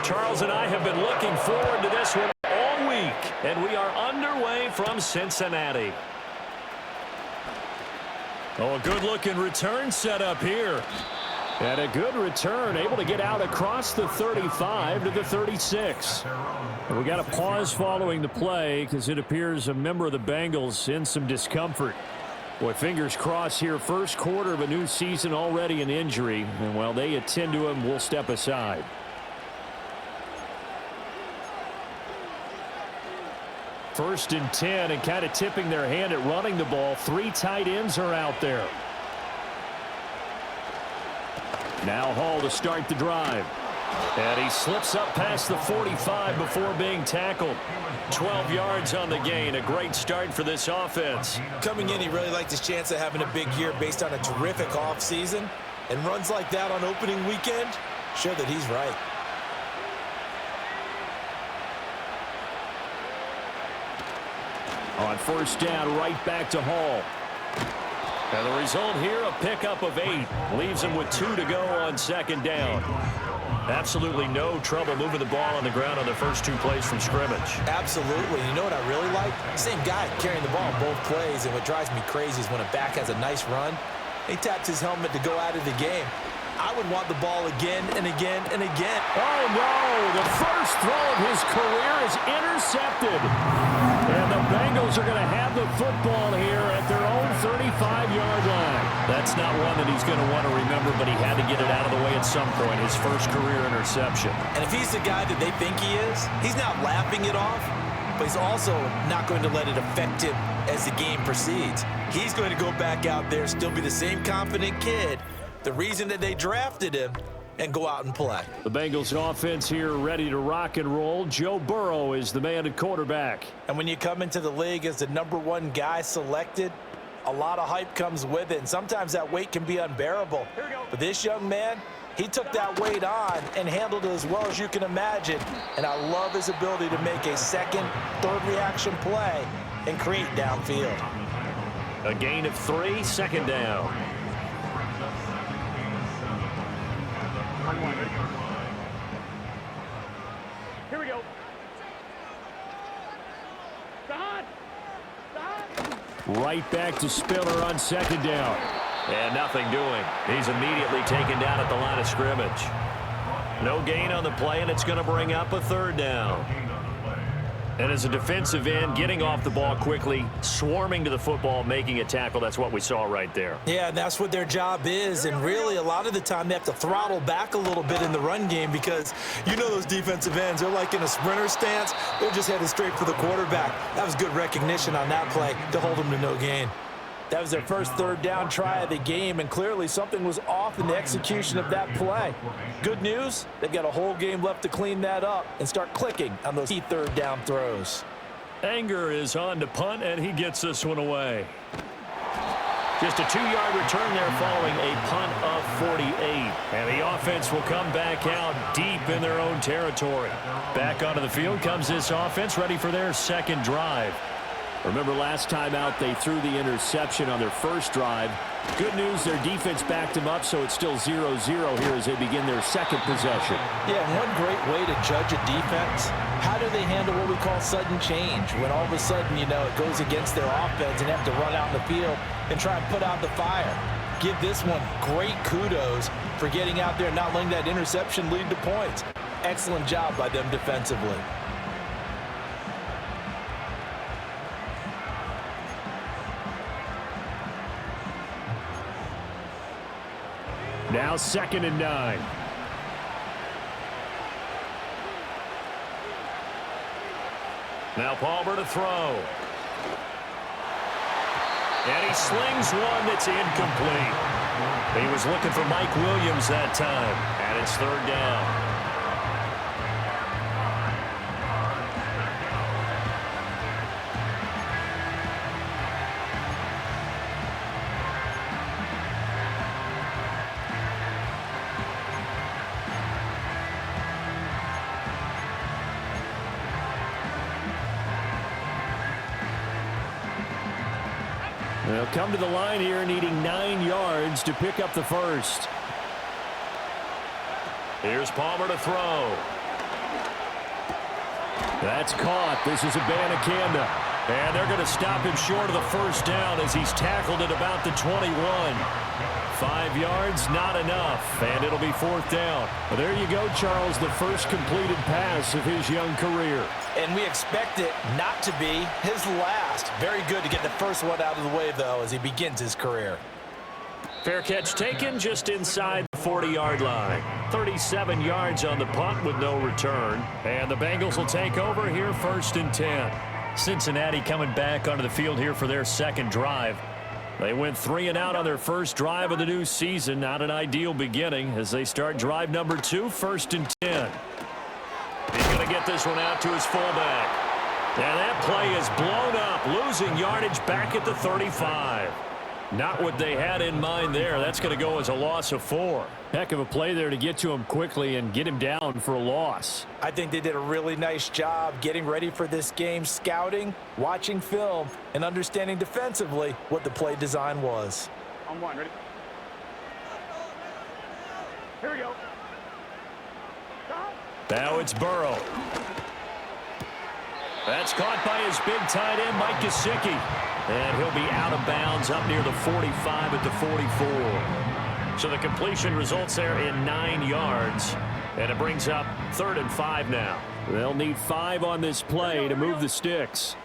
Charles and I have been looking forward to this one all week, and we are underway from Cincinnati. Oh, a good-looking return set up here. And a good return, able to get out across the 35 to the 36. We got a pause following the play because it appears a member of the Bengals in some discomfort. Boy, fingers crossed here. First quarter of a new season, already an injury. And while they attend to him, we'll step aside. First and 10, and kind of tipping their hand at running the ball. 3 tight ends are out there. Now Hall to start the drive. And he slips up past the 45 before being tackled. 12 yards on the gain. A great start for this offense. Coming in, he really liked his chance of having a big year based on a terrific offseason. And runs like that on opening weekend show that he's right. On first down, right back to Hall. And the result here, a pickup of 8. Leaves him with 2 to go on second down. Absolutely no trouble moving the ball on the ground on the first 2 plays from scrimmage. Absolutely. You know what I really like? Same guy carrying the ball both plays, and what drives me crazy is when a back has a nice run, he taps his helmet to go out of the game. I would want the ball again and again and again. Oh, no! The first throw of his career is intercepted. And the Bengals are going to have the football here at their own 35-yard line. That's not one that he's going to want to remember, but he had to get it out of the way at some point, his first career interception. And if he's the guy that they think he is, he's not laughing it off, but he's also not going to let it affect him as the game proceeds. He's going to go back out there, still be the same confident kid, the reason that they drafted him, and go out and play. The Bengals offense here ready to rock and roll. Joe Burrow is the man at quarterback. And when you come into the league as the #1 guy selected, a lot of hype comes with it, and sometimes that weight can be unbearable. But this young man, he took that weight on and handled it as well as you can imagine. And I love his ability to make a second, third reaction play and create downfield. A gain of 3, second down. Here we go. Right back to Spiller on second down. And nothing doing. He's immediately taken down at the line of scrimmage. No gain on the play, and it's going to bring up a third down. And as a defensive end, getting off the ball quickly, swarming to the football, making a tackle, that's what we saw right there. Yeah, and that's what their job is, and really a lot of the time they have to throttle back a little bit in the run game because you know those defensive ends, they're like in a sprinter stance, they're just headed straight for the quarterback. That was good recognition on that play to hold them to no gain. That was their first third down try of the game, and clearly something was off in the execution of that play. Good news, they've got a whole game left to clean that up and start clicking on those key third down throws. Anger is on to punt, and he gets this one away. Just a 2-yard return there following a punt of 48. And the offense will come back out deep in their own territory. Back onto the field comes this offense, ready for their second drive. Remember last time out they threw the interception on their first drive. Good news, their defense backed them up, so it's still 0-0 here as they begin their second possession. Yeah, and one great way to judge a defense, how do they handle what we call sudden change? When all of a sudden, you know, it goes against their offense and they have to run out in the field and try and put out the fire. Give this one great kudos for getting out there and not letting that interception lead to points. Excellent job by them defensively. Now 2nd and 9. Now Palmer to throw. And he slings one that's incomplete. He was looking for Mike Williams that time. And it's third down. They'll come to the line here needing 9 yards to pick up the first. Here's Palmer to throw. That's caught. This is Abanikanda. And they're going to stop him short of the first down as he's tackled at about the 21. 5 yards, not enough, and it'll be fourth down. Well, there you go, Charles, the first completed pass of his young career. And we expect it not to be his last. Very good to get the first one out of the way, though, as he begins his career. Fair catch taken just inside the 40-yard line. 37 yards on the punt with no return. And the Bengals will take over here first and 10. Cincinnati coming back onto the field here for their second drive. They went 3 and out on their first drive of the new season. Not an ideal beginning as they start drive number 2, first and 10. He's going to get this one out to his fullback. And that play is blown up, losing yardage back at the 35. Not what they had in mind there. That's going to go as a loss of 4. Heck of a play there to get to him quickly and get him down for a loss. I think they did a really nice job getting ready for this game, scouting, watching film, and understanding defensively what the play design was. On one, ready? Here we go. Now it's Burrow. That's caught by his big tight end, Mike Gesicki. And he'll be out of bounds up near the 45 at the 44. So the completion results there in 9 yards. And it brings up 3rd and 5 now. They'll need 5 on this play to move the sticks.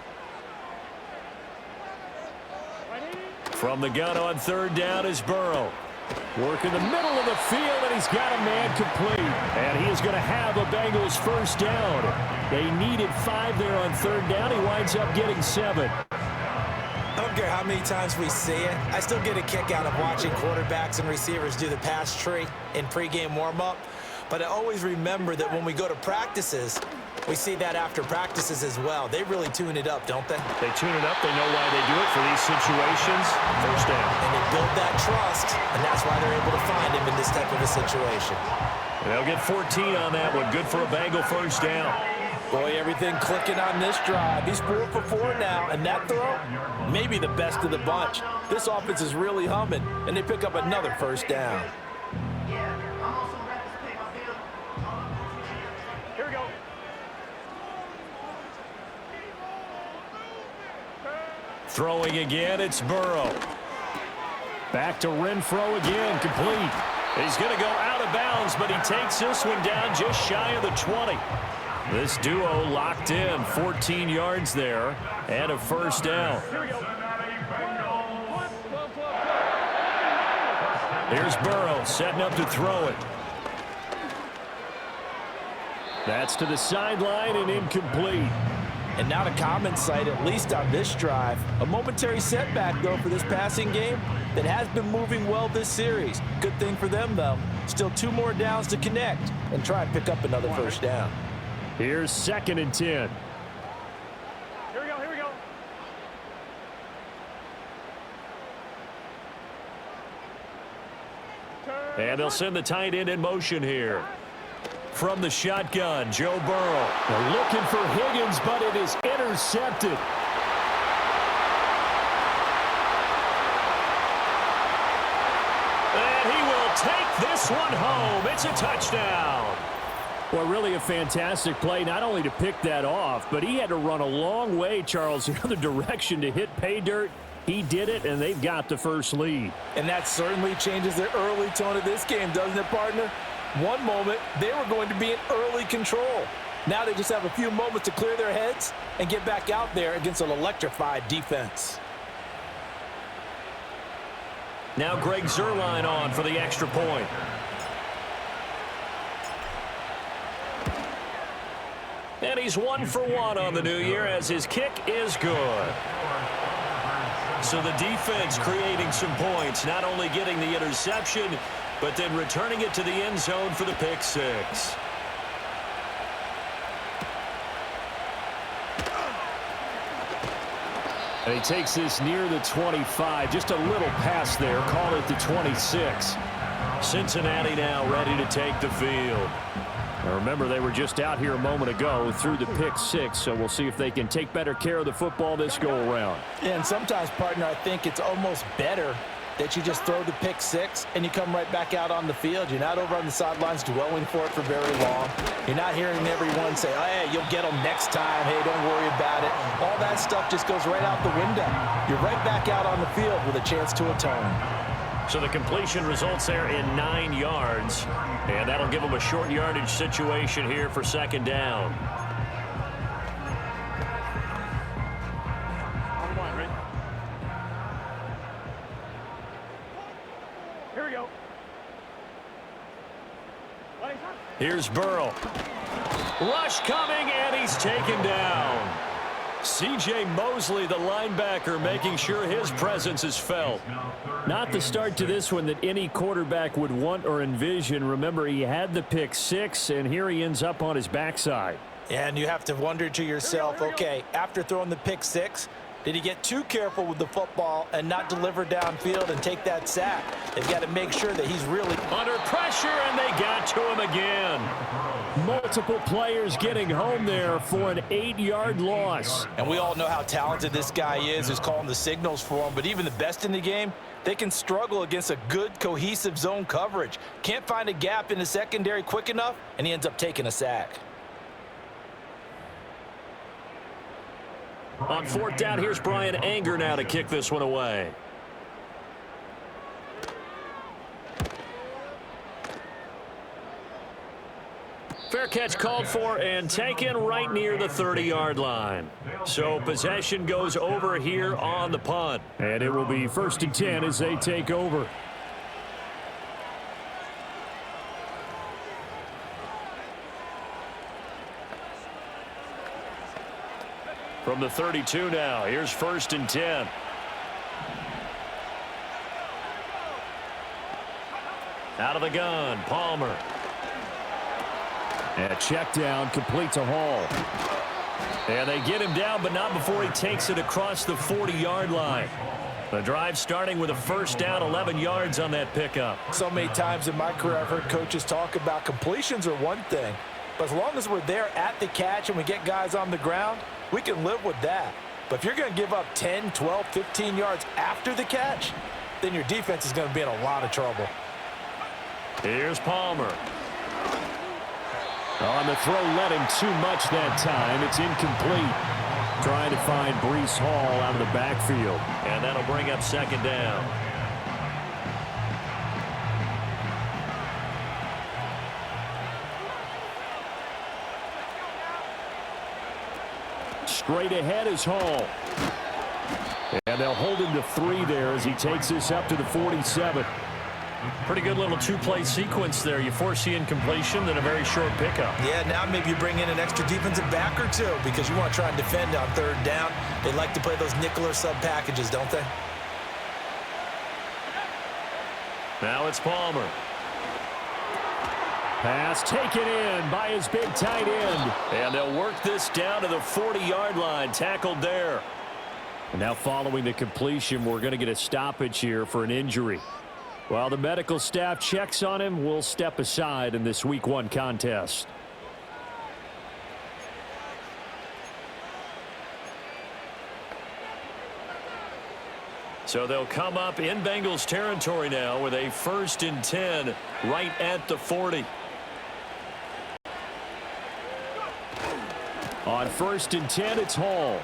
From the gun on 3rd down is Burrow. Work in the middle of the field, and he's got a man complete. And he is going to have a Bengals first down. They needed 5 there on 3rd down. He winds up getting 7. I don't care how many times we see it. I still get a kick out of watching quarterbacks and receivers do the pass tree in pregame warm-up. But I always remember that when we go to practices, we see that after practices as well. They really tune it up, don't they? They tune it up. They know why they do it for these situations. First down. And they build that trust, and that's why they're able to find him in this type of a situation. And they'll get 14 on that one. Good for a Bengal first down. Boy, everything clicking on this drive. He's 4 for 4 now, and that throw, maybe the best of the bunch. This offense is really humming, and they pick up another first down. Here we go. Throwing again, it's Burrow. Back to Renfro again, complete. He's going to go out of bounds, but he takes this one down just shy of the 20. This duo locked in, 14 yards there, and a first down. Here's Burrow setting up to throw it. That's to the sideline and incomplete. And not a common sight, at least on this drive. A momentary setback, though, for this passing game that has been moving well this series. Good thing for them, though. Still 2 more downs to connect and try and pick up another first down. Here's 2nd and 10. Here we go, here we go. And they'll send the tight end in motion here. From the shotgun, Joe Burrow. They're looking for Higgins, but it is intercepted. And he will take this one home. It's a touchdown. Well, really a fantastic play, not only to pick that off, but he had to run a long way, Charles, the other direction to hit pay dirt. He did it, and they've got the first lead. And that certainly changes the early tone of this game, doesn't it, partner? One moment, they were going to be in early control. Now they just have a few moments to clear their heads and get back out there against an electrified defense. Now Greg Zuerlein on for the extra point. And he's 1 for 1 on the new year as his kick is good. So the defense creating some points, not only getting the interception, but then returning it to the end zone for the pick 6. And he takes this near the 25. Just a little pass there. Call it the 26. Cincinnati now ready to take the field. Now remember, they were just out here a moment ago through the pick 6, so we'll see if they can take better care of the football this go-around. And sometimes, partner, I think it's almost better that you just throw the pick six and you come right back out on the field. You're not over on the sidelines dwelling for it for very long. You're not hearing everyone say, oh, hey, you'll get them next time. Hey, don't worry about it. All that stuff just goes right out the window. You're right back out on the field with a chance to atone. So the completion results there in 9 yards, and that'll give them a short yardage situation here for second down. On one, ready? Here we go. Here's Burrow. Rush coming, and he's taken down. C.J. Mosley, the linebacker, making sure his presence is felt. Not the start to this one that any quarterback would want or envision. Remember, he had the pick six, and here he ends up on his backside. And you have to wonder to yourself, okay, after throwing the pick six, did he get too careful with the football and not deliver downfield and take that sack? They've got to make sure that he's really under pressure, and they got to him again. Multiple players getting home there for an 8-yard loss. And we all know how talented this guy is who's calling the signals for him. But even the best in the game, they can struggle against a good, cohesive zone coverage. Can't find a gap in the secondary quick enough, and he ends up taking a sack. On fourth down, here's Brian Anger now to kick this one away. Fair catch called for and taken right near the 30-yard line. So possession goes over here on the punt. And it will be 1st and 10 as they take over. From the 32 now, here's 1st and 10. Out of the gun, Palmer. And a check down, complete to Hall. And they get him down, but not before he takes it across the 40-yard line. The drive starting with a 1st down, 11 yards on that pickup. So many times in my career I've heard coaches talk about completions are one thing, but as long as we're there at the catch and we get guys on the ground, we can live with that. But if you're going to give up 10, 12, 15 yards after the catch, then your defense is going to be in a lot of trouble. Here's Palmer. On the throw, let him too much that time. It's incomplete. Trying to find Breece Hall out of the backfield. And that'll bring up second down. Straight ahead is Hall. And they'll hold him to 3 there as he takes this up to the 47. Pretty good little two-play sequence there. You force the incompletion, then a very short pickup. Yeah, now maybe you bring in an extra defensive back or two because you want to try and defend on 3rd down. They like to play those nickel or sub packages, don't they? Now it's Palmer. Pass taken in by his big tight end. And they'll work this down to the 40-yard line. Tackled there. And now following the completion, we're going to get a stoppage here for an injury. While the medical staff checks on him, we'll step aside in this Week 1 contest. So they'll come up in Bengals territory now with a 1st and 10 right at the 40. On 1st and 10, it's Hall.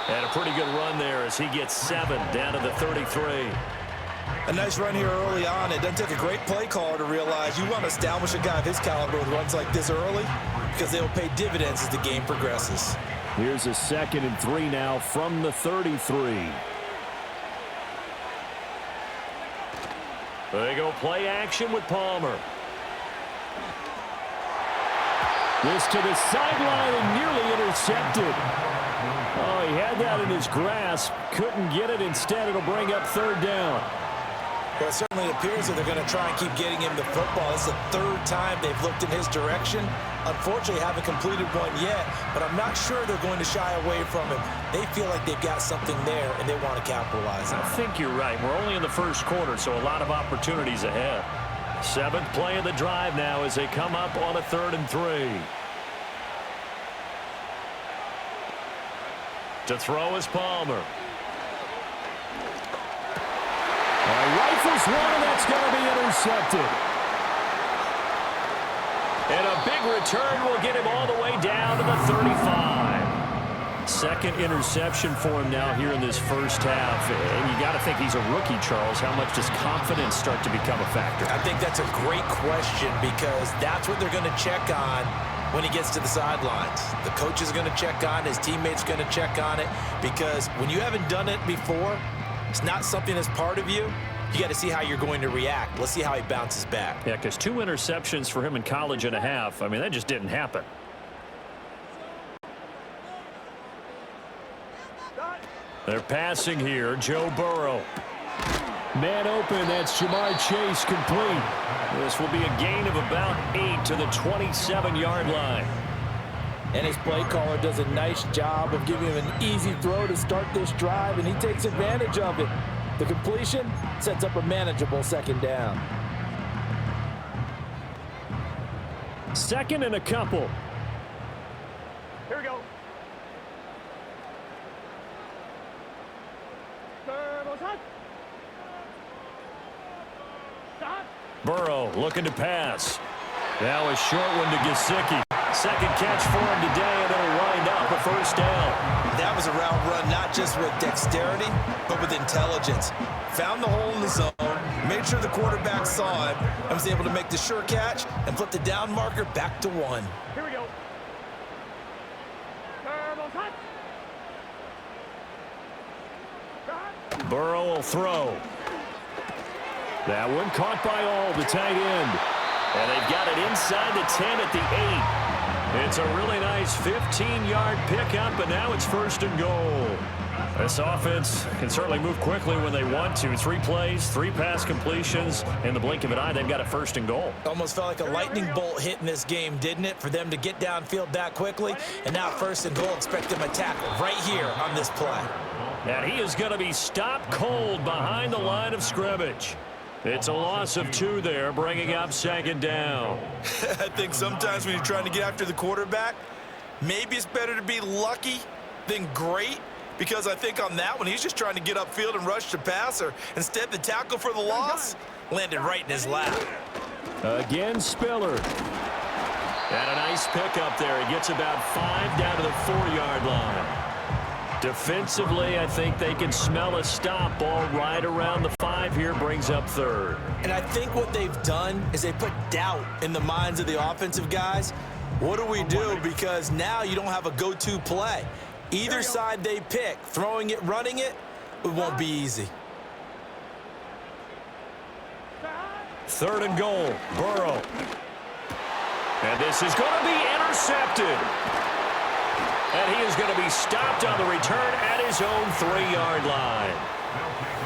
And a pretty good run there as he gets 7 down to the 33. A nice run here early on. It doesn't take a great play caller to realize you want to establish a guy of his caliber with runs like this early because they will pay dividends as the game progresses. Here's a 2nd and 3 now from the 33. They go play action with Palmer. This to the sideline and nearly intercepted. Oh, he had that in his grasp. Couldn't get it. Instead, it'll bring up 3rd down. Well, it certainly appears that they're going to try and keep getting him the football. It's the 3rd time they've looked in his direction. Unfortunately, haven't completed one yet, but I'm not sure they're going to shy away from him. They feel like they've got something there, and they want to capitalize on it. I think you're right. We're only in the 1st quarter, so a lot of opportunities ahead. 7th play of the drive now as they come up on a 3rd and 3. To throw is Palmer. rifles one, and that's going to be intercepted. And a big return will get him all the way down to the 35. Second interception for him now here in this first half. And you got to think he's a rookie, Charles. How much does confidence start to become a factor? I think that's a great question because that's what they're going to check on when he gets to the sidelines. The coach is going to check on it. His teammates going to check on it because when you haven't done it before, it's not something that's part of you. You got to see how you're going to react. Let's see how he bounces back. Yeah, because 2 interceptions for him in college and a half. I mean, that just didn't happen. They're passing here. Joe Burrow. Man open. That's Jamar Chase complete. This will be a gain of about 8 to the 27-yard line. And his play caller does a nice job of giving him an easy throw to start this drive, and he takes advantage of it. The completion sets up a manageable second down. Second and a couple. Here we go. Burrow looking to pass. Now a short one to Gesicki. Second catch for him today, and it'll wind up a first down. That was a route run not just with dexterity, but with intelligence. Found the hole in the zone, made sure the quarterback saw it, and was able to make the sure catch and flip the down marker back to 1. Here we go. Burrow will throw. That one caught by all, the tight end. And they've got it inside the 10 at the 8. It's a really nice 15-yard pickup, and now it's first and goal. This offense can certainly move quickly when they want to. 3 plays, 3 pass completions. In the blink of an eye, they've got a first and goal. Almost felt like a lightning bolt hit in this game, didn't it? For them to get downfield that quickly. And now first and goal, expect them to tackle right here on this play. And he is going to be stopped cold behind the line of scrimmage. It's a loss of 2 there, bringing up second down. I think sometimes when you're trying to get after the quarterback, maybe it's better to be lucky than great, because I think on that one, he's just trying to get upfield and rush the passer. Instead, the tackle for the loss landed right in his lap. Again, Spiller. And a nice pickup there. He gets about 5 down to the 4-yard line. Defensively, I think they can smell a stop ball right around the 5 here, brings up third. And I think what they've done is they put doubt in the minds of the offensive guys. What do we do? Because now you don't have a go-to play. Either side they pick, throwing it, running it, it won't be easy. Third and goal, Burrow. And this is going to be intercepted. And he is going to be stopped on the return at his own 3-yard line.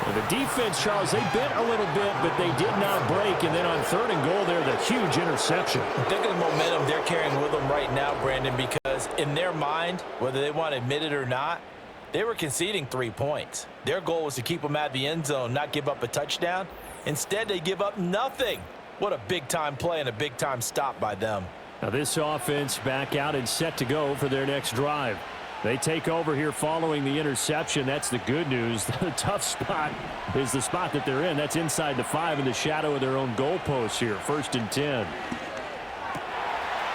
Well, the defense, Charles, they bent a little bit, but they did not break. And then on third and goal there, the huge interception. Think of the momentum they're carrying with them right now, Brandon, because in their mind, whether they want to admit it or not, they were conceding 3 points. Their goal was to keep them at the end zone, not give up a touchdown. Instead, they give up nothing. What a big-time play and a big-time stop by them. Now this offense back out and set to go for their next drive. They take over here following the interception. That's the good news. The tough spot is the spot that they're in. That's inside the 5 in the shadow of their own goalpost here. First and 10.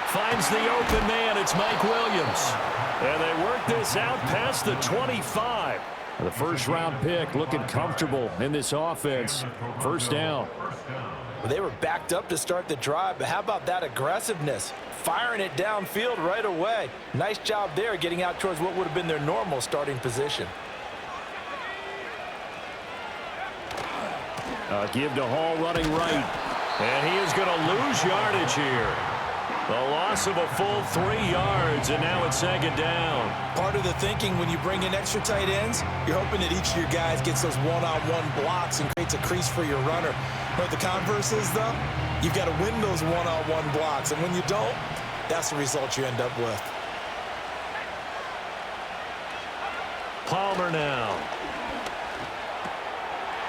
Finds the open man. It's Mike Williams. And they work this out past the 25. The first-round pick looking comfortable in this offense. First down. Well, they were backed up to start the drive, but how about that aggressiveness? Firing it downfield right away. Nice job there getting out towards what would have been their normal starting position. Give to Hall running right. And he is going to lose yardage here. The loss of a full 3 yards, and now it's second down. Part of the thinking when you bring in extra tight ends, you're hoping that each of your guys gets those one-on-one blocks and creates a crease for your runner. But the converse is, though, you've got to win those one-on-one blocks. And when you don't, that's the result you end up with. Palmer now.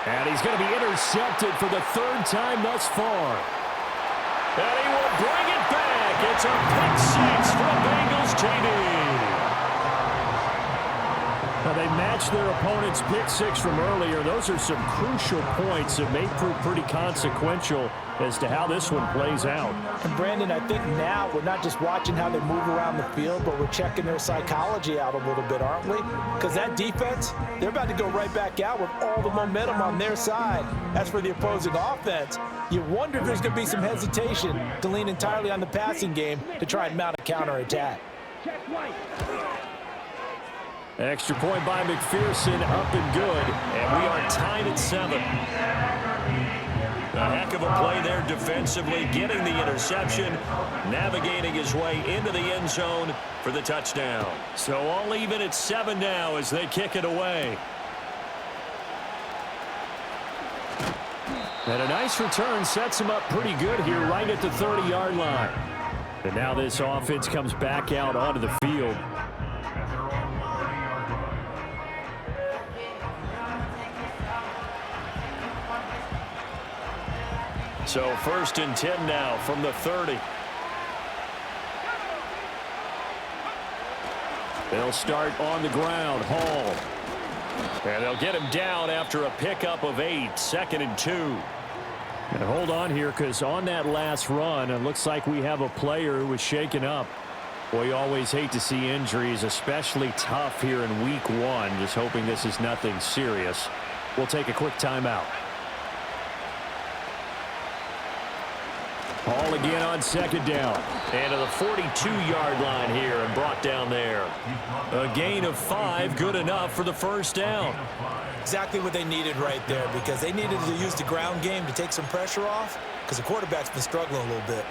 And he's going to be intercepted for the 3rd time thus far. And he will bring it back. It's a pick 6 from Bengals TV. Well, they matched their opponent's pick six from earlier. Those are some crucial points that may prove pretty consequential as to how this one plays out. And Brandon, I think now we're not just watching how they move around the field, but we're checking their psychology out a little bit, aren't we? Because that defense, they're about to go right back out with all the momentum on their side. As for the opposing offense, you wonder if there's going to be some hesitation to lean entirely on the passing game to try and mount a counterattack. Extra point by McPherson, up and good, and we are tied at 7. A heck of a play there defensively, getting the interception, navigating his way into the end zone for the touchdown. So all even at 7 now as they kick it away. And a nice return sets him up pretty good here right at the 30-yard line. And now this offense comes back out onto the field. So 1st and 10 now from the 30. They'll start on the ground. Hall. And they'll get him down after a pickup of 8. 2nd and 2. And hold on here, because on that last run, it looks like we have a player who was shaken up. Boy, you always hate to see injuries, especially tough here in week 1. Just hoping this is nothing serious. We'll take a quick timeout. Hall again on 2nd down. And to the 42-yard line here and brought down there. A gain of 5, good enough for the 1st down. Exactly what they needed right there, because they needed to use the ground game to take some pressure off, because the quarterback's been struggling a little bit.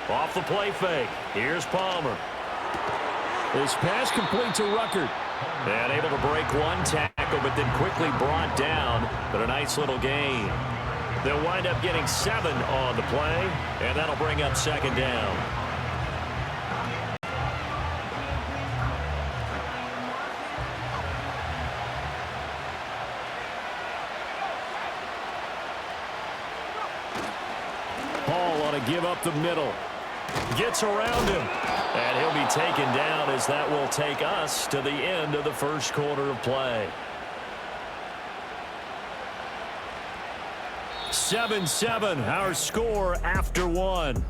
Off the play fake. Here's Palmer. His pass complete to Ruckert. And able to break one tackle, but then quickly brought down. But a nice little gain. They'll wind up getting 7 on the play, and that'll bring up 2nd down. Hall on a give up the middle. Gets around him. And he'll be taken down as that will take us to the end of the 1st quarter of play. 7-7, our score after 1.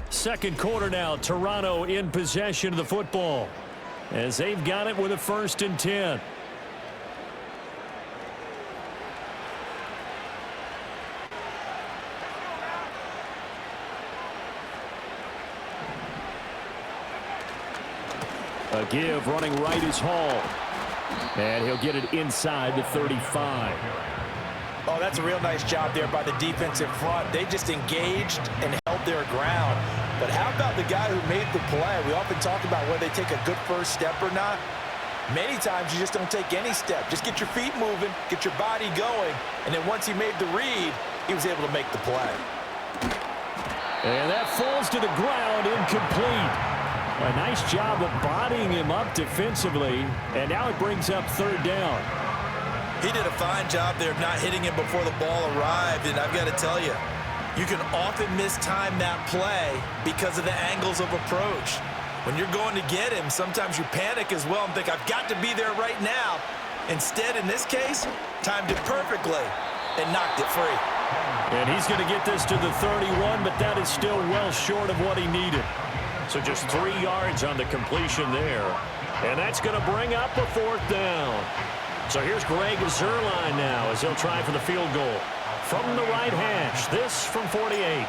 Second quarter now, Toronto in possession of the football, as they've got it with a 1st and 10. A give running right is Hall. And he'll get it inside the 35. Oh, that's a real nice job there by the defensive front. They just engaged and held their ground. But how about the guy who made the play? We often talk about whether they take a good first step or not. Many times you just don't take any step. Just get your feet moving, get your body going, and then once he made the read, he was able to make the play. And that falls to the ground, incomplete. A nice job of bodying him up defensively, and now it brings up 3rd down. He did a fine job there of not hitting him before the ball arrived, and I've got to tell you, you can often mistime that play because of the angles of approach. When you're going to get him, sometimes you panic as well and think, I've got to be there right now. Instead, in this case, timed it perfectly and knocked it free. And he's going to get this to the 31, but that is still well short of what he needed. So just 3 yards on the completion there. And that's going to bring up a 4th down. So here's Greg Zuerlein now as he'll try for the field goal. From the right hash, this from 48.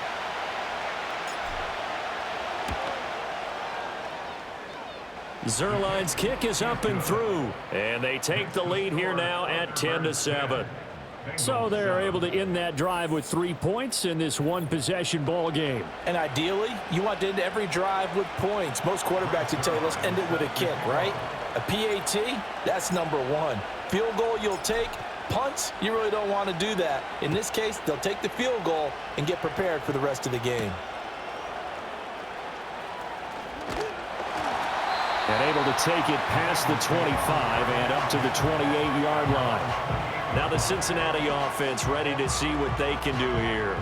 Zuerlein's kick is up and through. And they take the lead here now at 10-7. So they're able to end that drive with 3 points in this one-possession ball game. And ideally, you want to end every drive with points. Most quarterbacks would tell you, let's end it with a kick, right? A PAT, that's number 1. Field goal you'll take. Punts, you really don't want to do that. In this case, they'll take the field goal and get prepared for the rest of the game. And able to take it past the 25 and up to the 28-yard line. Now the Cincinnati offense ready to see what they can do here.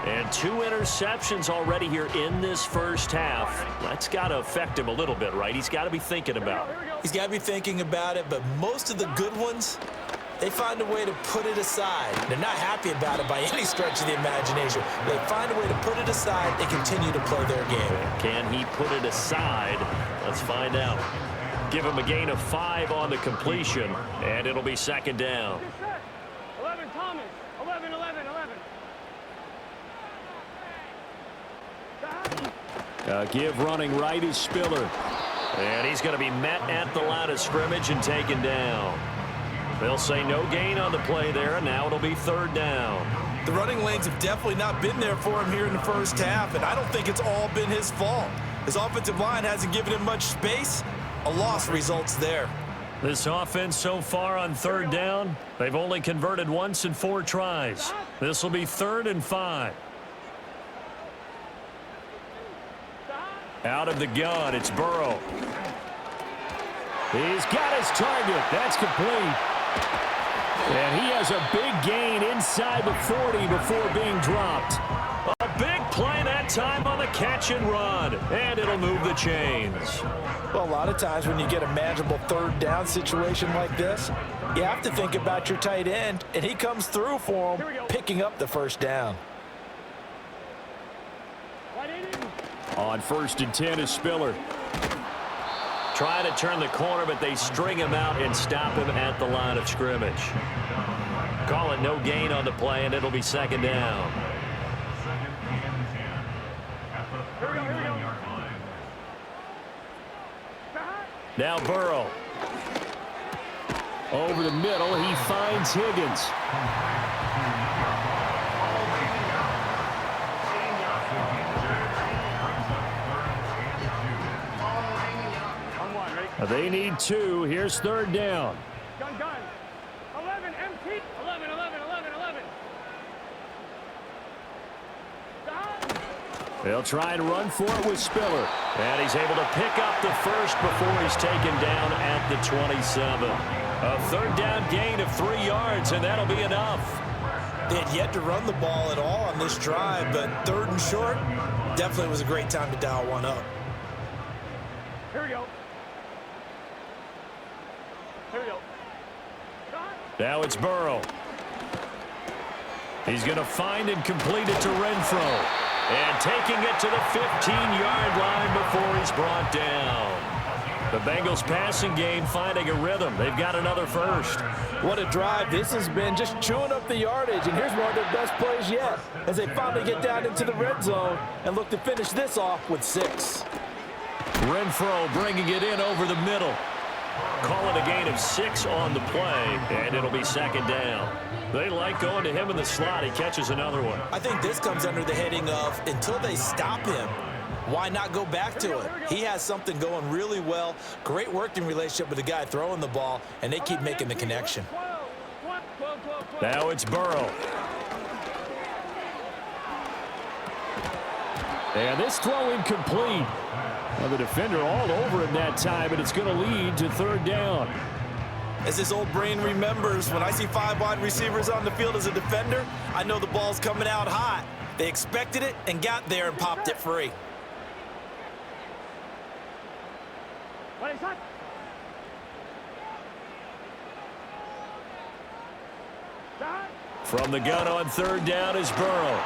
And 2 interceptions already here in this first half. That's got to affect him a little bit, right? He's got to be thinking about it. He's got to be thinking about it, but most of the good ones, they find a way to put it aside. They're not happy about it by any stretch of the imagination. They find a way to put it aside and continue to play their game. Can he put it aside? Let's find out. Give him a gain of 5 on the completion, and it'll be second down. 11, Thomas. 11, 11, 11. Give running right is Spiller. And he's going to be met at the line of scrimmage and taken down. They'll say no gain on the play there, and now it'll be third down. The running lanes have definitely not been there for him here in the first half, and I don't think it's all been his fault. His offensive line hasn't given him much space. A loss results there. This offense so far on third down, they've only converted once in 4 tries. This will be 3rd and 5. Out of the gun, it's Burrow. He's got his target. That's complete. And he has a big gain inside the 40 before being dropped. A big play that time on the catch and run. And it'll move the chains. Well, a lot of times when you get a manageable third down situation like this, you have to think about your tight end, and he comes through for him, picking up the first down. On 1st and 10 is Spiller. Try to turn the corner, but they string him out and stop him at the line of scrimmage. Call it no gain on the play, and it'll be second down. Now Burrow. Over the middle, he finds Higgins. They need 2. Here's third down. Gun. 11, empty. 11, 11, 11, 11. They'll try and run for it with Spiller. And he's able to pick up the first before he's taken down at the 27. A third down gain of 3 yards, and that'll be enough. They had yet to run the ball at all on this drive, but 3rd and short definitely was a great time to dial one up. Here we go. Now it's Burrow. He's going to find and complete it to Renfro. And taking it to the 15-yard line before he's brought down. The Bengals passing game finding a rhythm. They've got another first. What a drive. This has been just chewing up the yardage, and here's one of their best plays yet as they finally get down into the red zone and look to finish this off with 6. Renfro bringing it in over the middle. Call it a gain of 6 on the play, and it'll be second down. They like going to him in the slot. He catches another one. I think this comes under the heading of until they stop him, why not go back to it? He has something going really well. Great working relationship with the guy throwing the ball, and they keep making the connection. Now it's Burrow. And this throw incomplete. Well, the defender all over him that time, and it's going to lead to third down. As his old brain remembers, when I see 5 wide receivers on the field as a defender, I know the ball's coming out hot. They expected it and got there and popped it free. From the gun on third down is Burrow.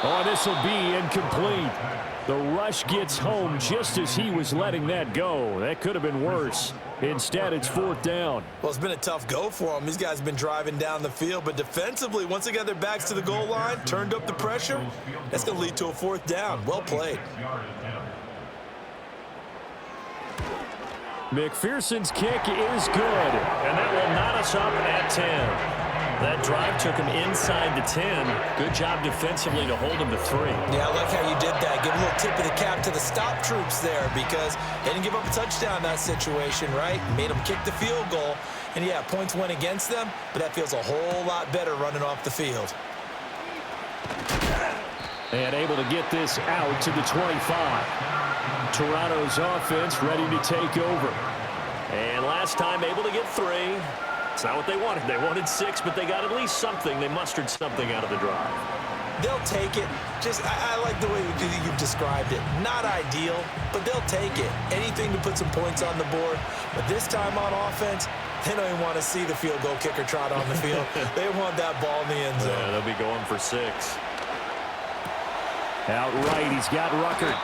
Oh, this will be incomplete. The rush gets home just as he was letting that go. That could have been worse. Instead, it's fourth down. Well, it's been a tough go for him. These guys have been driving down the field, but defensively, once they got their backs to the goal line, turned up the pressure, that's going to lead to a fourth down. Well played. McPherson's kick is good, and that will knot us up at 10. That drive took him inside the 10. Good job defensively to hold him to 3. Yeah, I like how you did that. Give a little tip of the cap to the stop troops there because they didn't give up a touchdown in that situation, right? Made them kick the field goal. And, yeah, points went against them, but that feels a whole lot better running off the field. And able to get this out to the 25. Toronto's offense ready to take over. And last time able to get 3. It's not what they wanted. They wanted 6, but they got at least something. They mustered something out of the drive. They'll take it. I like the way you've described it. Not ideal, but they'll take it. Anything to put some points on the board. But this time on offense, they don't even want to see the field goal kicker trot on the field. They want that ball in the end zone. Yeah, they'll be going for 6. Out right, he's got Ruckert.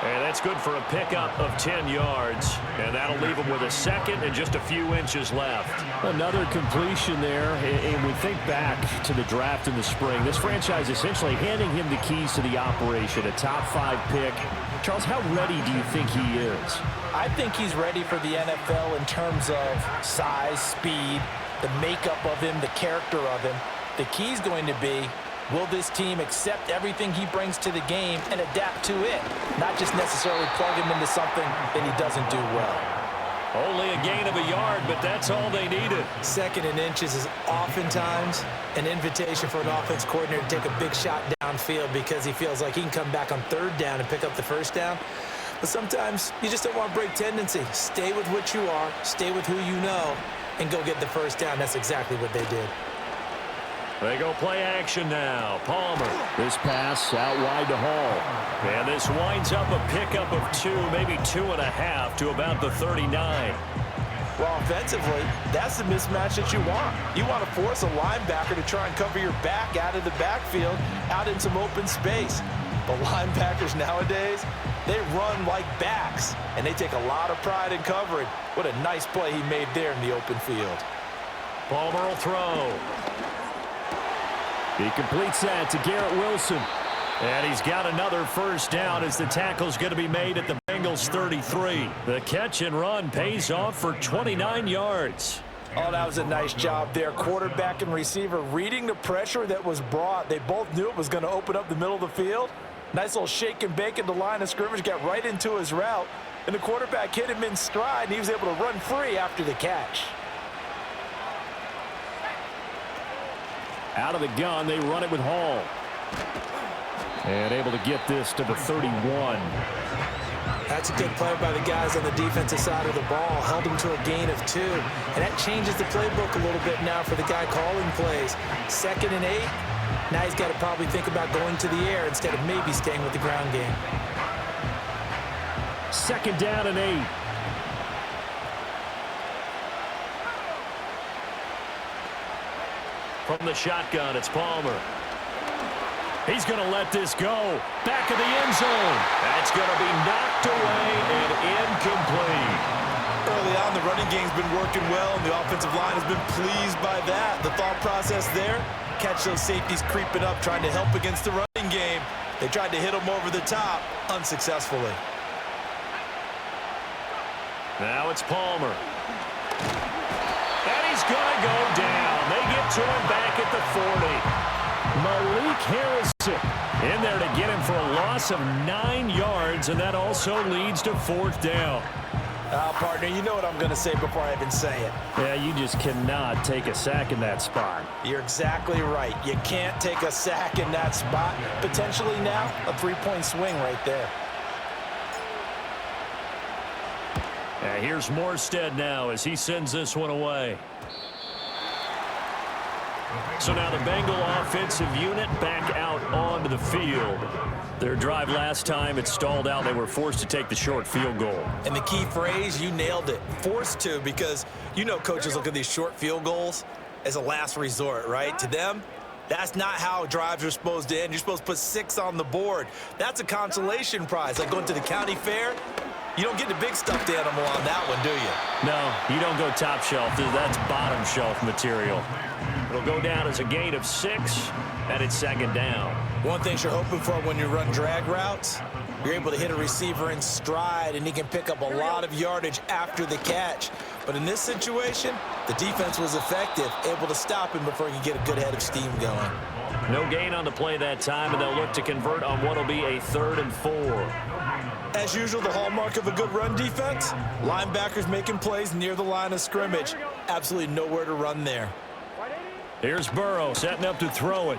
And that's good for a pickup of 10 yards. And that'll leave him with a second and just a few inches left. Another completion there. And we think back to the draft in the spring. This franchise essentially handing him the keys to the operation, a top 5 pick. Charles, how ready do you think he is? I think he's ready for the NFL in terms of size, speed, the makeup of him, the character of him. The key's going to be, will this team accept everything he brings to the game and adapt to it? Not just necessarily plug him into something that he doesn't do well. Only a gain of a yard, but that's all they needed. Second and inches is oftentimes an invitation for an offense coordinator to take a big shot downfield because he feels like he can come back on 3rd down and pick up the 1st down. But sometimes you just don't want to break tendency. Stay with what you are, stay with who you know, and go get the 1st down. That's exactly what they did. They go play action now. Palmer. This pass out wide to Hall. And this winds up a pickup of 2, maybe 2.5 to about the 39. Well, offensively, that's the mismatch that you want. You want to force a linebacker to try and cover your back out of the backfield, out in some open space. But linebackers nowadays, they run like backs, and they take a lot of pride in covering. What a nice play he made there in the open field. Palmer will throw. He completes that to Garrett Wilson. And he's got another 1st down as the tackle's going to be made at the Bengals 33. The catch and run pays off for 29 yards. Oh, that was a nice job there. Quarterback and receiver reading the pressure that was brought. They both knew it was going to open up the middle of the field. Nice little shake and bake at the line of scrimmage, got right into his route. And the quarterback hit him in stride, and he was able to run free after the catch. Out of the gun, they run it with Hall. And able to get this to the 31. That's a good play by the guys on the defensive side of the ball. Held him to a gain of 2. And that changes the playbook a little bit now for the guy calling plays. 2nd and 8. Now he's got to probably think about going to the air instead of maybe staying with the ground game. 2nd down and 8. From the shotgun, it's Palmer. He's going to let this go. Back of the end zone. That's going to be knocked away and incomplete. Early on, the running game's been working well, and the offensive line has been pleased by that. The thought process there, catch those safeties creeping up, trying to help against the running game. They tried to hit them over the top, unsuccessfully. Now it's Palmer. And he's going to go down. They get to him back at the 40. Malik Harrison in there to get him for a loss of 9 yards, and that also leads to 4th down. Partner, you know what I'm going to say before I even say it. Yeah, you just cannot take a sack in that spot. You're exactly right. You can't take a sack in that spot. Potentially now, a 3-point swing right there. Here's Morstead now as he sends this one away. So now the Bengal offensive unit back out onto the field. Their drive last time, it stalled out. They were forced to take the short field goal. And the key phrase, you nailed it. Forced to, because you know coaches look at these short field goals as a last resort, right? To them, that's not how drives are supposed to end. You're supposed to put 6 on the board. That's a consolation prize. Like going to the county fair, you don't get the big stuffed animal on that one, do you? No, you don't go top shelf. That's bottom shelf material. It'll go down as a gain of 6, and it's 2nd down. One thing you're hoping for when you run drag routes, you're able to hit a receiver in stride, and he can pick up a lot of yardage after the catch. But in this situation, the defense was effective, able to stop him before he could get a good head of steam going. No gain on the play that time, and they'll look to convert on what will be a 3rd and 4. As usual, the hallmark of a good run defense, linebackers making plays near the line of scrimmage. Absolutely nowhere to run there. Here's Burrow setting up to throw it.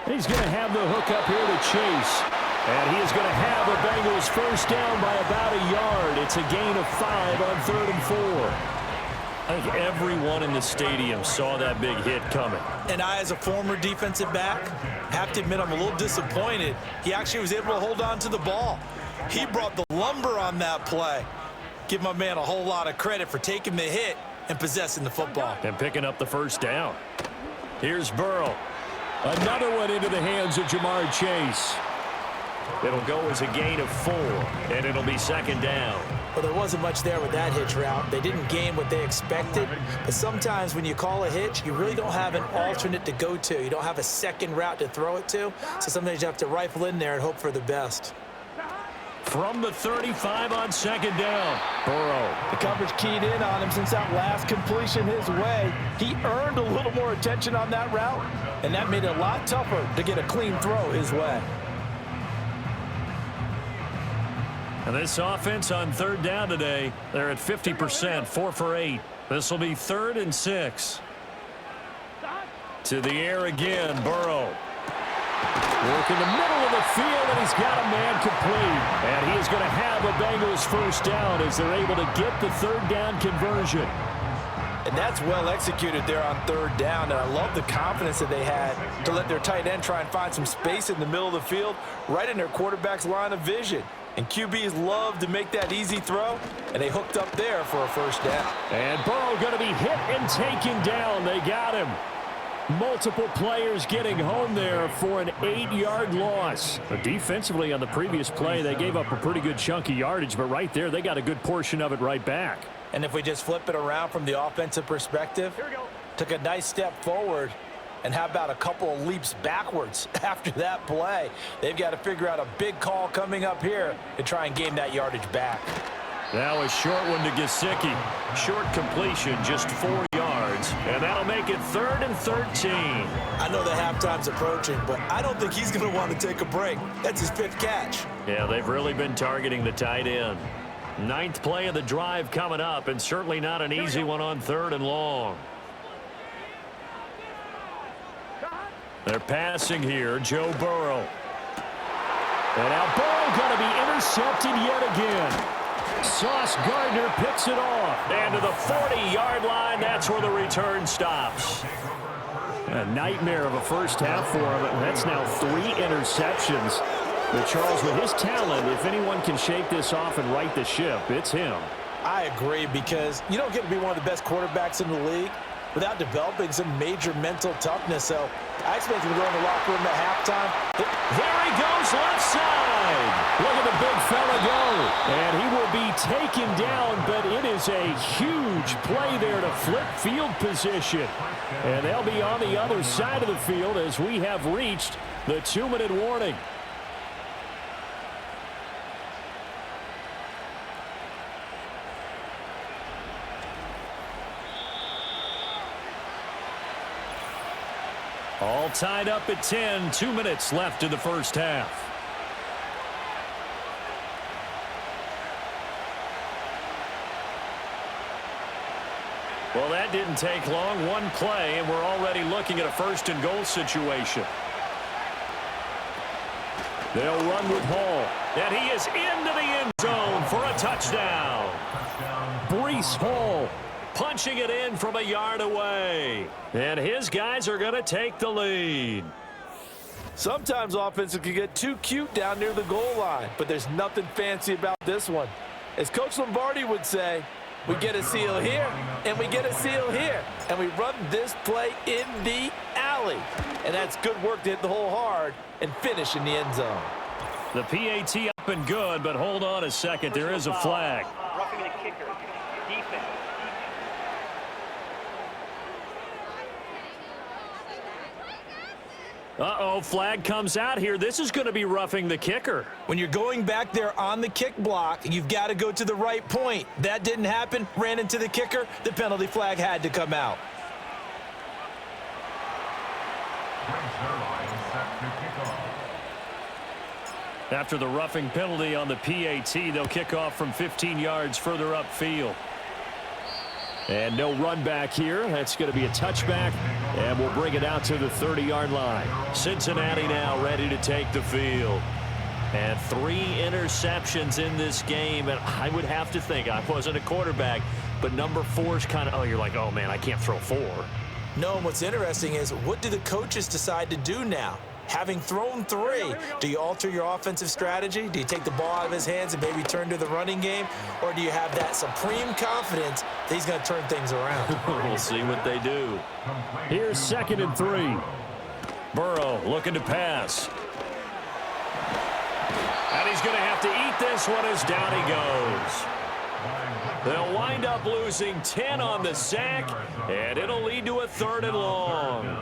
He's going to have the hook up here to Chase. And he is going to have a Bengals first down by about a yard. It's a gain of 5 on 3rd and 4. I think everyone in the stadium saw that big hit coming. And I, as a former defensive back, have to admit I'm a little disappointed. He actually was able to hold on to the ball. He brought the lumber on that play. Give my man a whole lot of credit for taking the hit and possessing the football. And picking up the first down. Here's Burrow. Another one into the hands of Jamar Chase. It'll go as a gain of 4, and it'll be 2nd down. Well, there wasn't much there with that hitch route. They didn't gain what they expected. But sometimes when you call a hitch, you really don't have an alternate to go to. You don't have a second route to throw it to. So sometimes you have to rifle in there and hope for the best. From the 35 on 2nd down, Burrow. The coverage keyed in on him since that last completion his way. He earned a little more attention on that route, and that made it a lot tougher to get a clean throw his way. And this offense on 3rd down today, they're at 50%, 4 for 8. This will be 3rd and 6. To the air again, Burrow. Work in the middle of the field, and he's got a man complete. And he is going to have a Bengals first down as they're able to get the 3rd down conversion. And that's well executed there on 3rd down. And I love the confidence that they had to let their tight end try and find some space in the middle of the field, right in their quarterback's line of vision. And QBs love to make that easy throw, and they hooked up there for a first down. And Burrow going to be hit and taken down. They got him. Multiple players getting home there for an 8-yard loss. But defensively on the previous play, they gave up a pretty good chunk of yardage, but right there, they got a good portion of it right back. And if we just flip it around from the offensive perspective, took a nice step forward, and how about a couple of leaps backwards after that play? They've got to figure out a big call coming up here to try and gain that yardage back. That was short one to Gesicki. Short completion, just 4 yards. And that'll make it 3rd and 13. I know the halftime's approaching, but I don't think he's going to want to take a break. That's his 5th catch. Yeah, they've really been targeting the tight end. 9th play of the drive coming up, and certainly not an easy one on 3rd and long. They're passing here, Joe Burrow. And now Burrow going to be intercepted yet again. Sauce Gardner picks it off. And to the 40-yard line, that's where the return stops. A nightmare of a first half for him. That's now 3 interceptions. But Charles, with his talent, if anyone can shake this off and right the ship, it's him. I agree, because you don't get to be one of the best quarterbacks in the league without developing some major mental toughness. So I expect him to go in the locker room at halftime. There he goes, left side. Look at the big fella go. And he will be taken down, but it is a huge play there to flip field position. And they'll be on the other side of the field as we have reached the 2-minute warning. All tied up at 10, 2 minutes left in the first half. Well, that didn't take long. One play, and we're already looking at a 1st and goal situation. They'll run with Hall. And he is into the end zone for a touchdown. Breece Hall punching it in from a yard away. And his guys are going to take the lead. Sometimes offenses can get too cute down near the goal line, but there's nothing fancy about this one. As Coach Lombardi would say, we get a seal here, and we get a seal here, and we run this play in the alley. And that's good work to hit the hole hard and finish in the end zone. The PAT up and good, but hold on a second. There is a flag. Roughing the kicker. Defense. Uh-oh, flag comes out here. This is going to be roughing the kicker. When you're going back there on the kick block, you've got to go to the right point. That didn't happen. Ran into the kicker. The penalty flag had to come out. After the roughing penalty on the PAT, they'll kick off from 15 yards further upfield. And no run back here. That's going to be a touchback, and we'll bring it out to the 30-yard line. Cincinnati now ready to take the field. And 3 interceptions in this game, and I would have to think, I wasn't a quarterback, but number 4 is kind of, oh, you're like, oh, man, I can't throw 4. No, and what's interesting is, what do the coaches decide to do now? Having thrown 3, do you alter your offensive strategy? Do you take the ball out of his hands and maybe turn to the running game? Or do you have that supreme confidence that he's going to turn things around? We'll see what they do. Here's 2nd and 3. Burrow looking to pass. And he's going to have to eat this one as down he goes. They'll wind up losing 10 on the sack, and it'll lead to a 3rd and long.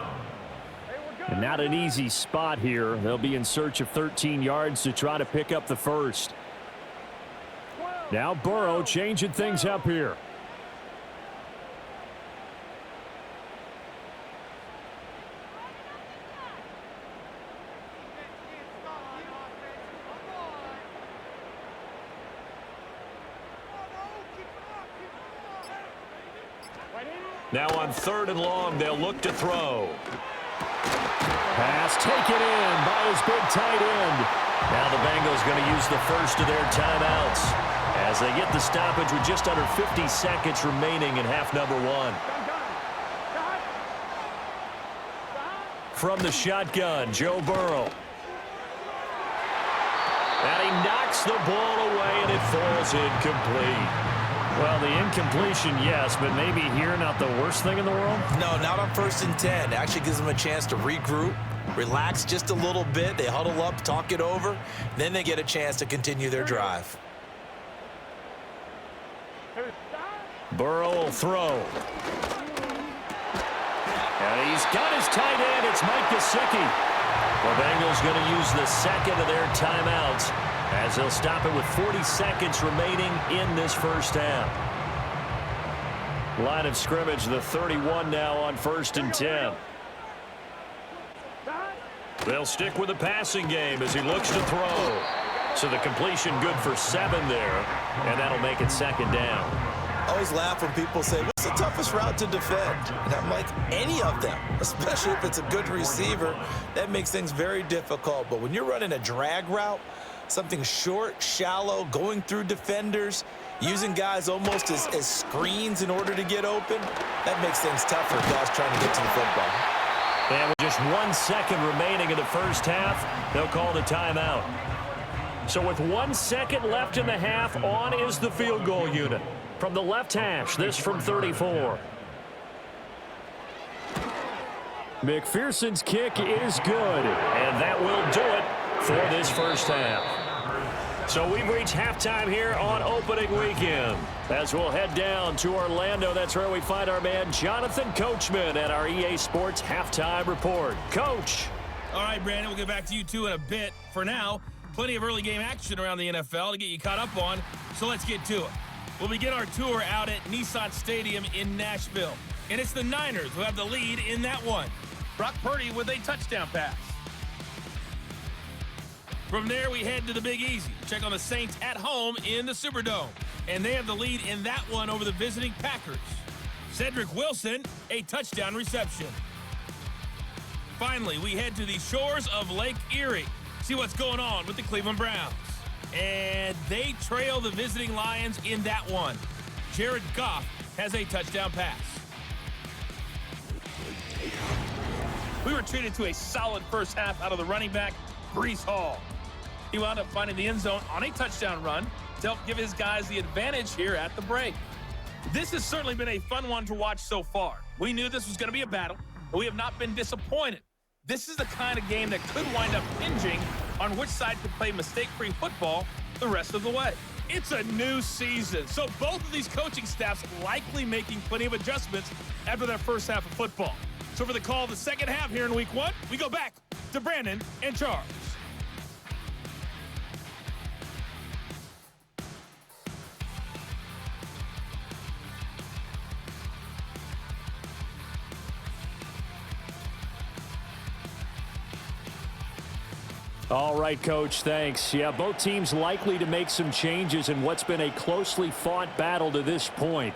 And not an easy spot here. They'll be in search of 13 yards to try to pick up the first. Now Burrow changing things up here. Now on 3rd and long, they'll look to throw. Pass taken in by his big tight end. Now the Bengals going to use the first of their timeouts as they get the stoppage with just under 50 seconds remaining in half number 1. From the shotgun, Joe Burrow. And he knocks the ball away, and it falls incomplete. Well, the incompletion, yes, but maybe here not the worst thing in the world? No, not on 1st and 10. It actually gives them a chance to regroup, relax just a little bit. They huddle up, talk it over. Then they get a chance to continue their drive. Burrow will throw. And he's got his tight end. It's Mike Gesicki. The Bengals going to use the 2nd of their timeouts as they'll stop it with 40 seconds remaining in this first half. Line of scrimmage, the 31 now on 1st and 10. They'll stick with the passing game as he looks to throw. So the completion good for 7 there, and that'll make it 2nd down. I always laugh when people say, what's the toughest route to defend? And I'm like, any of them, especially if it's a good receiver. That makes things very difficult. But when you're running a drag route, something short, shallow, going through defenders, using guys almost as screens in order to get open, that makes things tough for guys trying to get to the football. And with just 1 second remaining in the first half, they'll call the timeout. So with 1 second left in the half, on is the field goal unit. From the left hash, this from 34. McPherson's kick is good, and that will do it for this first half. So we've reached halftime here on opening weekend. As we'll head down to Orlando, that's where we find our man Jonathan Coachman at our EA Sports Halftime Report. Coach. All right, Brandon, we'll get back to you two in a bit. For now, plenty of early game action around the NFL to get you caught up on, so let's get to it. We'll begin our tour out at Nissan Stadium in Nashville. And it's the Niners who have the lead in that one. Brock Purdy with a touchdown pass. From there, we head to the Big Easy. Check on the Saints at home in the Superdome. And they have the lead in that one over the visiting Packers. Cedric Wilson, a touchdown reception. Finally, we head to the shores of Lake Erie. See what's going on with the Cleveland Browns. And they trail the visiting Lions in that one. Jared Goff has a touchdown pass. We were treated to a solid first half out of the running back, Breece Hall. He wound up finding the end zone on a touchdown run to help give his guys the advantage here at the break. This has certainly been a fun one to watch so far. We knew this was going to be a battle, but we have not been disappointed. This is the kind of game that could wind up hinging on which side could play mistake-free football the rest of the way. It's a new season, so both of these coaching staffs likely making plenty of adjustments after their first half of football. So for the call of the second half here in week one, we go back to Brandon and Charles. All right, Coach, thanks. Yeah, both teams likely to make some changes in what's been a closely fought battle to this point.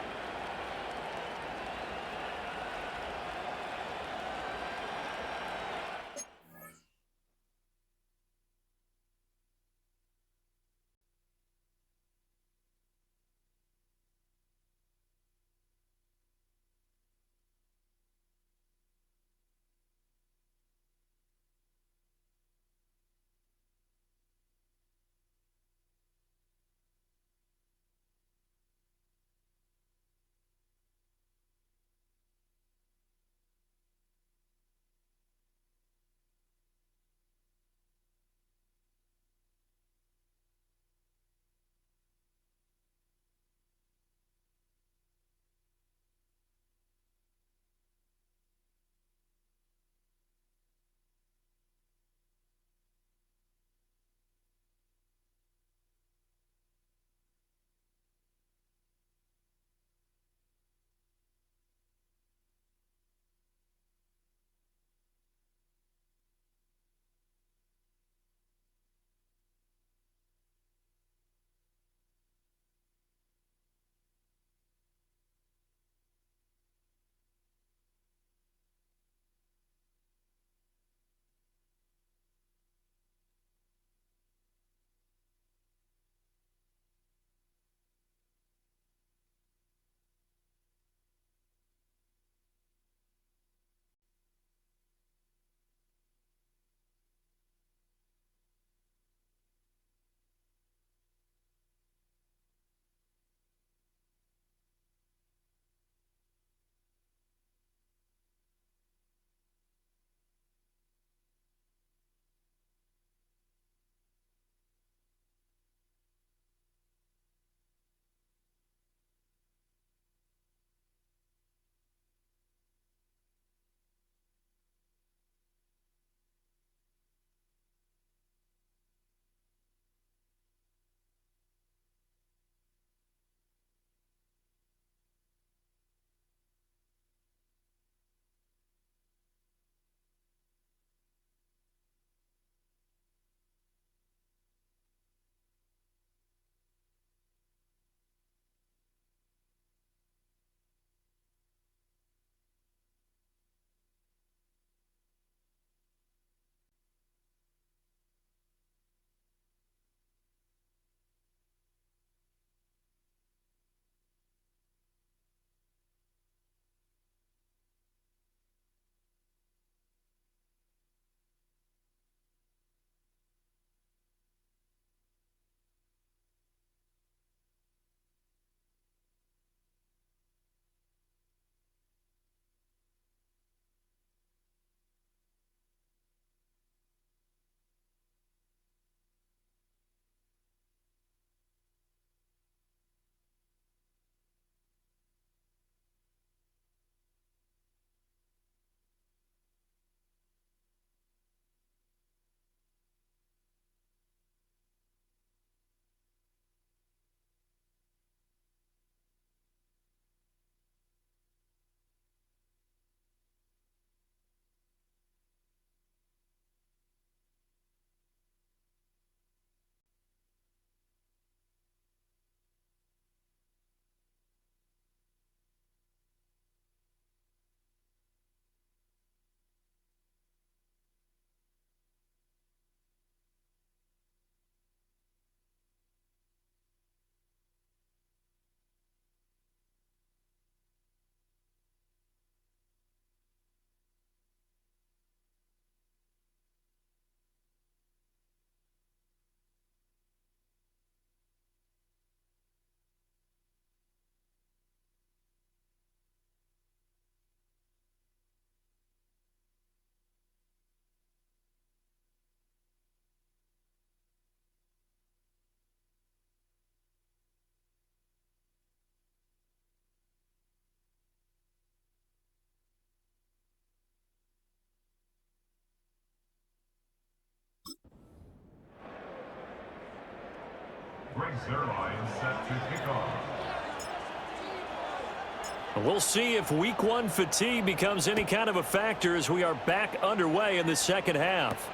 We'll see if week one fatigue becomes any kind of a factor as we are back underway in the second half.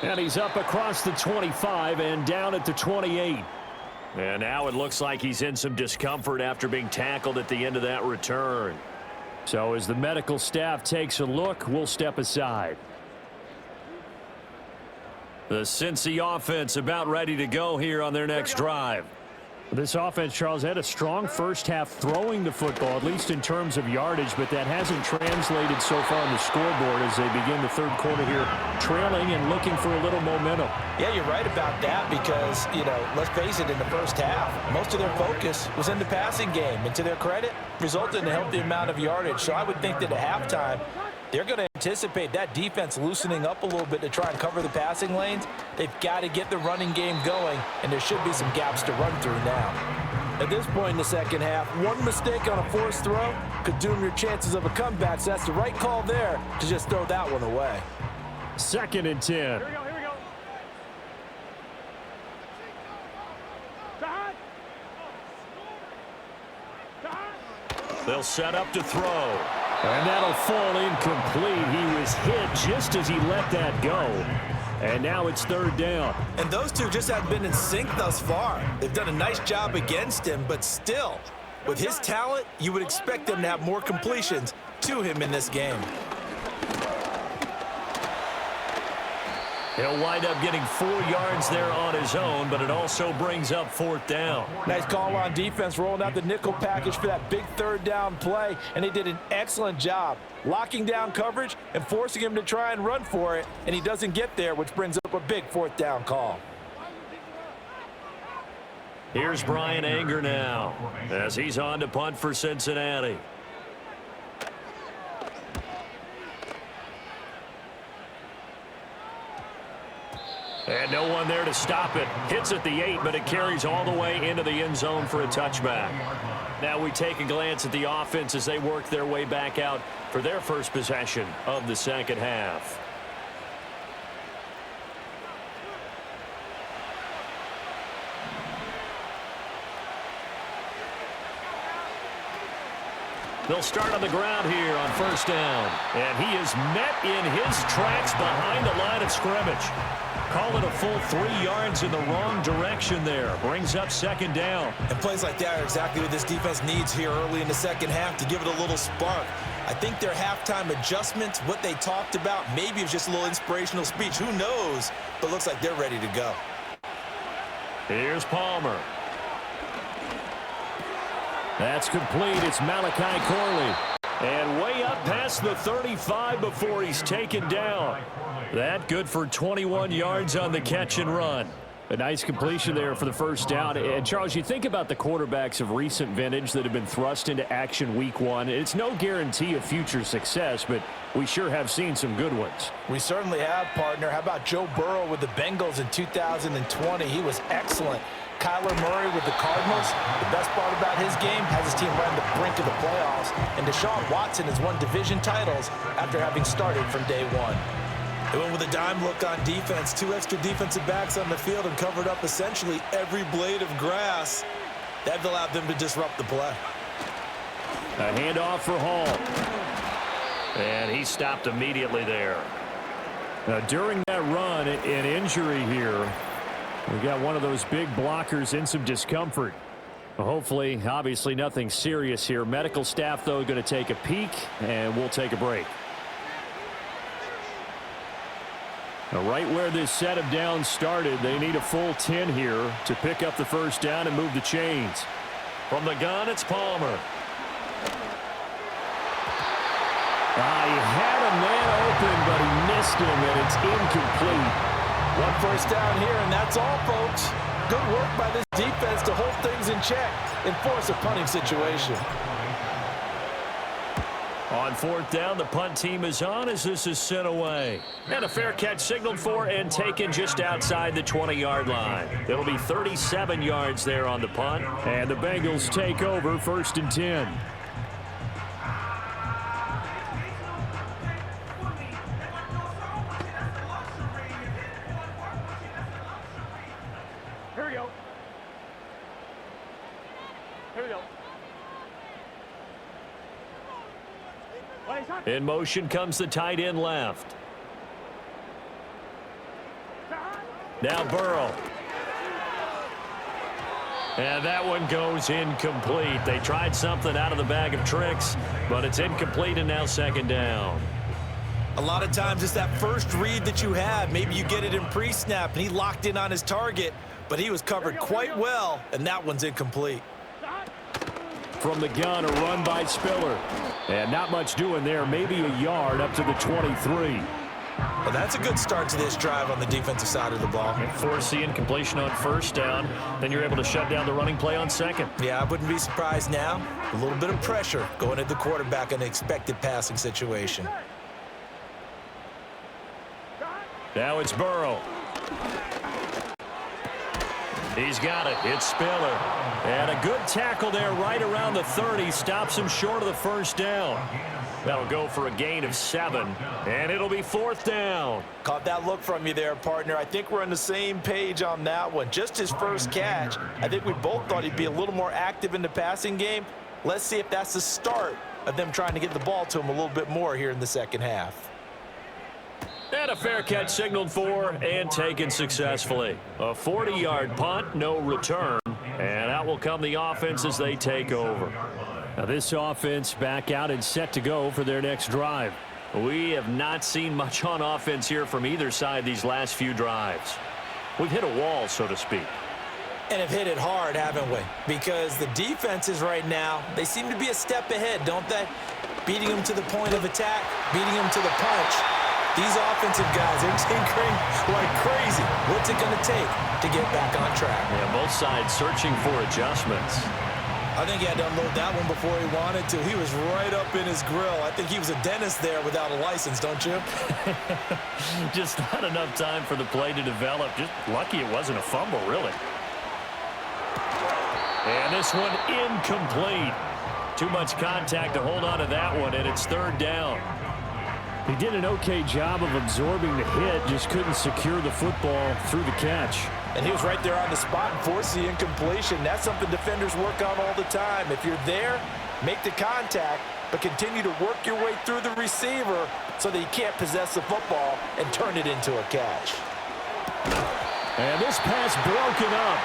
And he's up across the 25 and down at the 28. And now it looks like he's in some discomfort after being tackled at the end of that return. So as the medical staff takes a look, we'll step aside. The Cincy offense about ready to go here on their next drive. This offense, Charles, had a strong first half throwing the football, at least in terms of yardage, but that hasn't translated so far on the scoreboard as they begin the third quarter here, trailing and looking for a little momentum. Yeah, you're right about that because, let's face it, in the first half, most of their focus was in the passing game. And to their credit, resulted in a healthy amount of yardage. So I would think that at halftime, they're going to anticipate that defense loosening up a little bit to try and cover the passing lanes. They've got to get the running game going, and there should be some gaps to run through now. At this point in the second half, one mistake on a forced throw could doom your chances of a comeback, so that's the right call there to just throw that one away. 2nd and 10. Here we go. They'll set up to throw. And that'll fall incomplete. He was hit just as he let that go. And now it's 3rd down. And those two just haven't been in sync thus far. They've done a nice job against him, but still, with his talent, you would expect them to have more completions to him in this game. He'll wind up getting 4 yards there on his own, but it also brings up 4th down. Nice call on defense, rolling out the nickel package for that big 3rd down play, and they did an excellent job locking down coverage and forcing him to try and run for it, and he doesn't get there, which brings up a big 4th down call. Here's Brian Anger now as he's on to punt for Cincinnati. And no one there to stop it. Hits at the 8, but it carries all the way into the end zone for a touchback. Now we take a glance at the offense as they work their way back out for their first possession of the second half. They'll start on the ground here on 1st down. And he is met in his tracks behind the line of scrimmage. Call it a full 3 yards in the wrong direction there. Brings up 2nd down. And plays like that are exactly what this defense needs here early in the second half to give it a little spark. I think their halftime adjustments, what they talked about, maybe it was just a little inspirational speech. Who knows? But looks like they're ready to go. Here's Palmer. That's complete. It's Malachi Corley. And way up past the 35 before he's taken down. That good for 21 yards on the catch and run. A nice completion there for the 1st down. And, Charles, you think about the quarterbacks of recent vintage that have been thrust into action week 1. It's no guarantee of future success, but we sure have seen some good ones. We certainly have, partner. How about Joe Burrow with the Bengals in 2020? He was excellent. Kyler Murray with the Cardinals. The best part about his game has his team right on the brink of the playoffs. And Deshaun Watson has won division titles after having started from day 1. They went with a dime look on defense. 2 extra defensive backs on the field and covered up essentially every blade of grass. That allowed them to disrupt the play. A handoff for Hall. And he stopped immediately there. Now, during that run, an injury here. We got one of those big blockers in some discomfort. Well, hopefully, obviously, nothing serious here. Medical staff, though, going to take a peek, and we'll take a break. Now, right where this set of downs started, they need a full 10 here to pick up the 1st down and move the chains. From the gun, it's Palmer. He had a man open, but he missed him, and it's incomplete. 1 1st down here, and that's all, folks. Good work by this defense to hold things in check and force a punting situation. On 4th down, the punt team is on as this is sent away. And a fair catch signaled for and taken just outside the 20-yard line. It'll be 37 yards there on the punt. And the Bengals take over 1st and 10. In motion comes the tight end left. Now Burrow. And that one goes incomplete. They tried something out of the bag of tricks, but it's incomplete and now second down. A lot of times it's that first read that you have. Maybe you get it in pre-snap and he locked in on his target, but he was covered quite well, and that one's incomplete. From the gun, a run by Spiller. And not much doing there, maybe a yard up to the 23. Well, that's a good start to this drive on the defensive side of the ball. Force the incompletion on first down. Then you're able to shut down the running play on second. Yeah, I wouldn't be surprised now. A little bit of pressure going at the quarterback in an expected passing situation. Now it's Burrow. He's got it. It's Spiller. And a good tackle there right around the 30. Stops him short of the first down. That'll go for a gain of 7. And it'll be fourth down. Caught that look from you there, partner. I think we're on the same page on that one. Just his first catch. I think we both thought he'd be a little more active in the passing game. Let's see if that's the start of them trying to get the ball to him a little bit more here in the second half. And a fair catch signaled for and taken successfully. A 40-yard punt, no return. And out will come the offense as they take over. Now this offense back out and set to go for their next drive. We have not seen much on offense here from either side these last few drives. We've hit a wall, so to speak. And have hit it hard, haven't we? Because the defenses right now, they seem to be a step ahead, don't they? Beating them to the point of attack, beating them to the punch. These offensive guys are tinkering like crazy. What's it going to take to get back on track? Yeah, both sides searching for adjustments. I think he had to unload that one before he wanted to. He was right up in his grill. I think he was a dentist there without a license, don't you? Just not enough time for the play to develop. Just lucky it wasn't a fumble, really. And this one incomplete. Too much contact to hold on to that one, and it's third down. He did an okay job of absorbing the hit, just couldn't secure the football through the catch. And he was right there on the spot and forced the incompletion. That's something defenders work on all the time. If you're there, make the contact, but continue to work your way through the receiver so that you can't possess the football and turn it into a catch. And this pass broken up.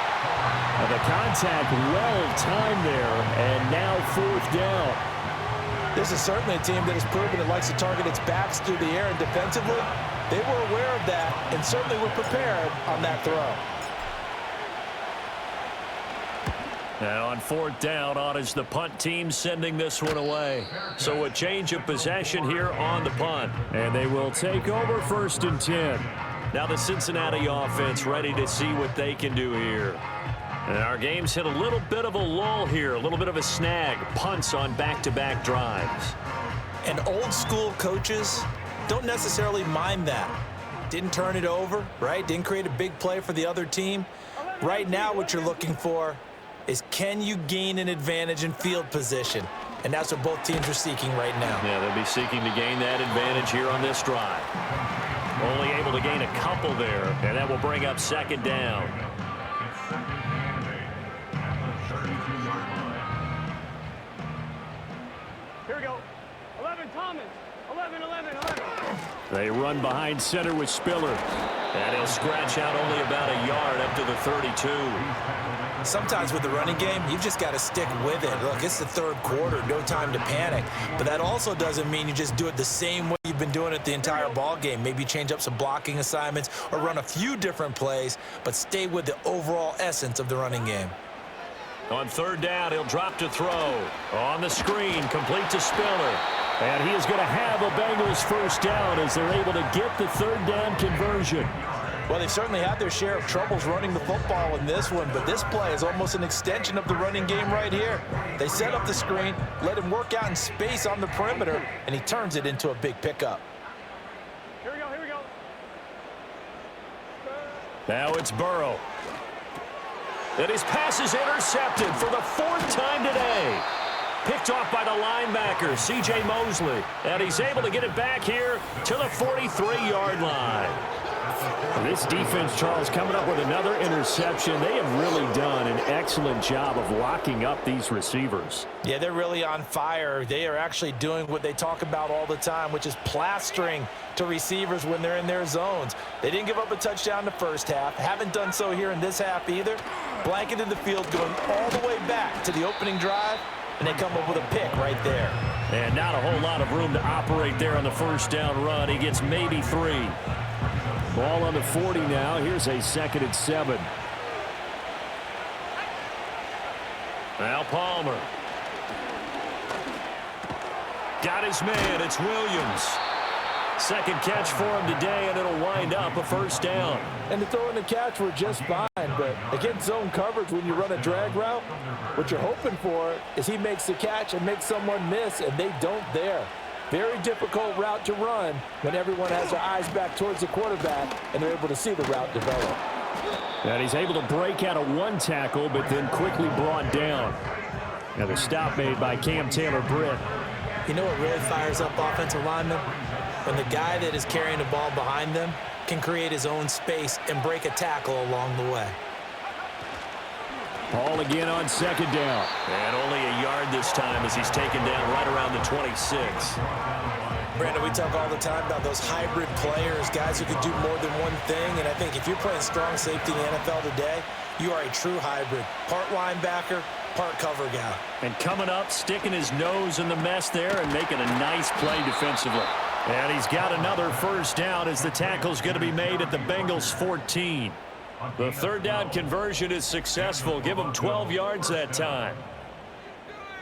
And the contact well timed there, and now fourth down. This is certainly a team that has proven it likes to target its backs through the air, and defensively, they were aware of that and certainly were prepared on that throw. Now on fourth down, on is the punt team sending this one away. So a change of possession here on the punt. And they will take over first and 10. Now the Cincinnati offense ready to see what they can do here. And our game's hit a little bit of a lull here, a little bit of a snag. Punts on back-to-back drives. And old school coaches don't necessarily mind that. Didn't turn it over, right? Didn't create a big play for the other team. Right now what you're looking for is, can you gain an advantage in field position? And that's what both teams are seeking right now. Yeah, they'll be seeking to gain that advantage here on this drive. Only able to gain a couple there, and that will bring up second down. Here we go. 11, Thomas. 11, 11, 11. They run behind center with Spiller. And he'll scratch out only about a yard up to the 32. Sometimes with the running game, you've just got to stick with it. Look, it's the third quarter, no time to panic. But that also doesn't mean you just do it the same way you've been doing it the entire ball game. Maybe change up some blocking assignments or run a few different plays, but stay with the overall essence of the running game. On third down, he'll drop to throw. On the screen, complete to Spiller. And he is going to have a Bengals first down as they're able to get the third down conversion. Well, they've certainly had their share of troubles running the football in this one, but this play is almost an extension of the running game right here. They set up the screen, let him work out in space on the perimeter, and he turns it into a big pickup. Here we go, here we go. Now it's Burrow. And his pass is intercepted for the fourth time today. Picked off by the linebacker, C.J. Mosley. And he's able to get it back here to the 43-yard line. This defense, Charles, coming up with another interception. They have really done an excellent job of locking up these receivers. Yeah, they're really on fire. They are actually doing what they talk about all the time, which is plastering to receivers when they're in their zones. They didn't give up a touchdown in the first half. Haven't done so here in this half either. Blanketed the field, going all the way back to the opening drive, and they come up with a pick right there. And not a whole lot of room to operate there on the first down run. He gets maybe 3. Ball on the 40 now. Here's a 2nd and 7. Now Palmer. Got his man. It's Williams. Second catch for him today, and it'll wind up a first down. And the throw and the catch were just fine, but against zone coverage when you run a drag route, what you're hoping for is he makes the catch and makes someone miss, and they don't there. Very difficult route to run when everyone has their eyes back towards the quarterback and they're able to see the route develop. And he's able to break out of one tackle, but then quickly brought down. Now the stop made by Cam Taylor-Britt. You know what really fires up offensive linemen? When the guy that is carrying the ball behind them can create his own space and break a tackle along the way. Ball again on 2nd down. And only a yard this time as he's taken down right around the 26. Brandon, we talk all the time about those hybrid players, guys who can do more than one thing. And I think if you're playing strong safety in the NFL today, you are a true hybrid. Part linebacker, part cover guy. And coming up, sticking his nose in the mess there and making a nice play defensively. And he's got another first down as the tackle's going to be made at the Bengals 14. The third down conversion is successful. Give him 12 yards that time.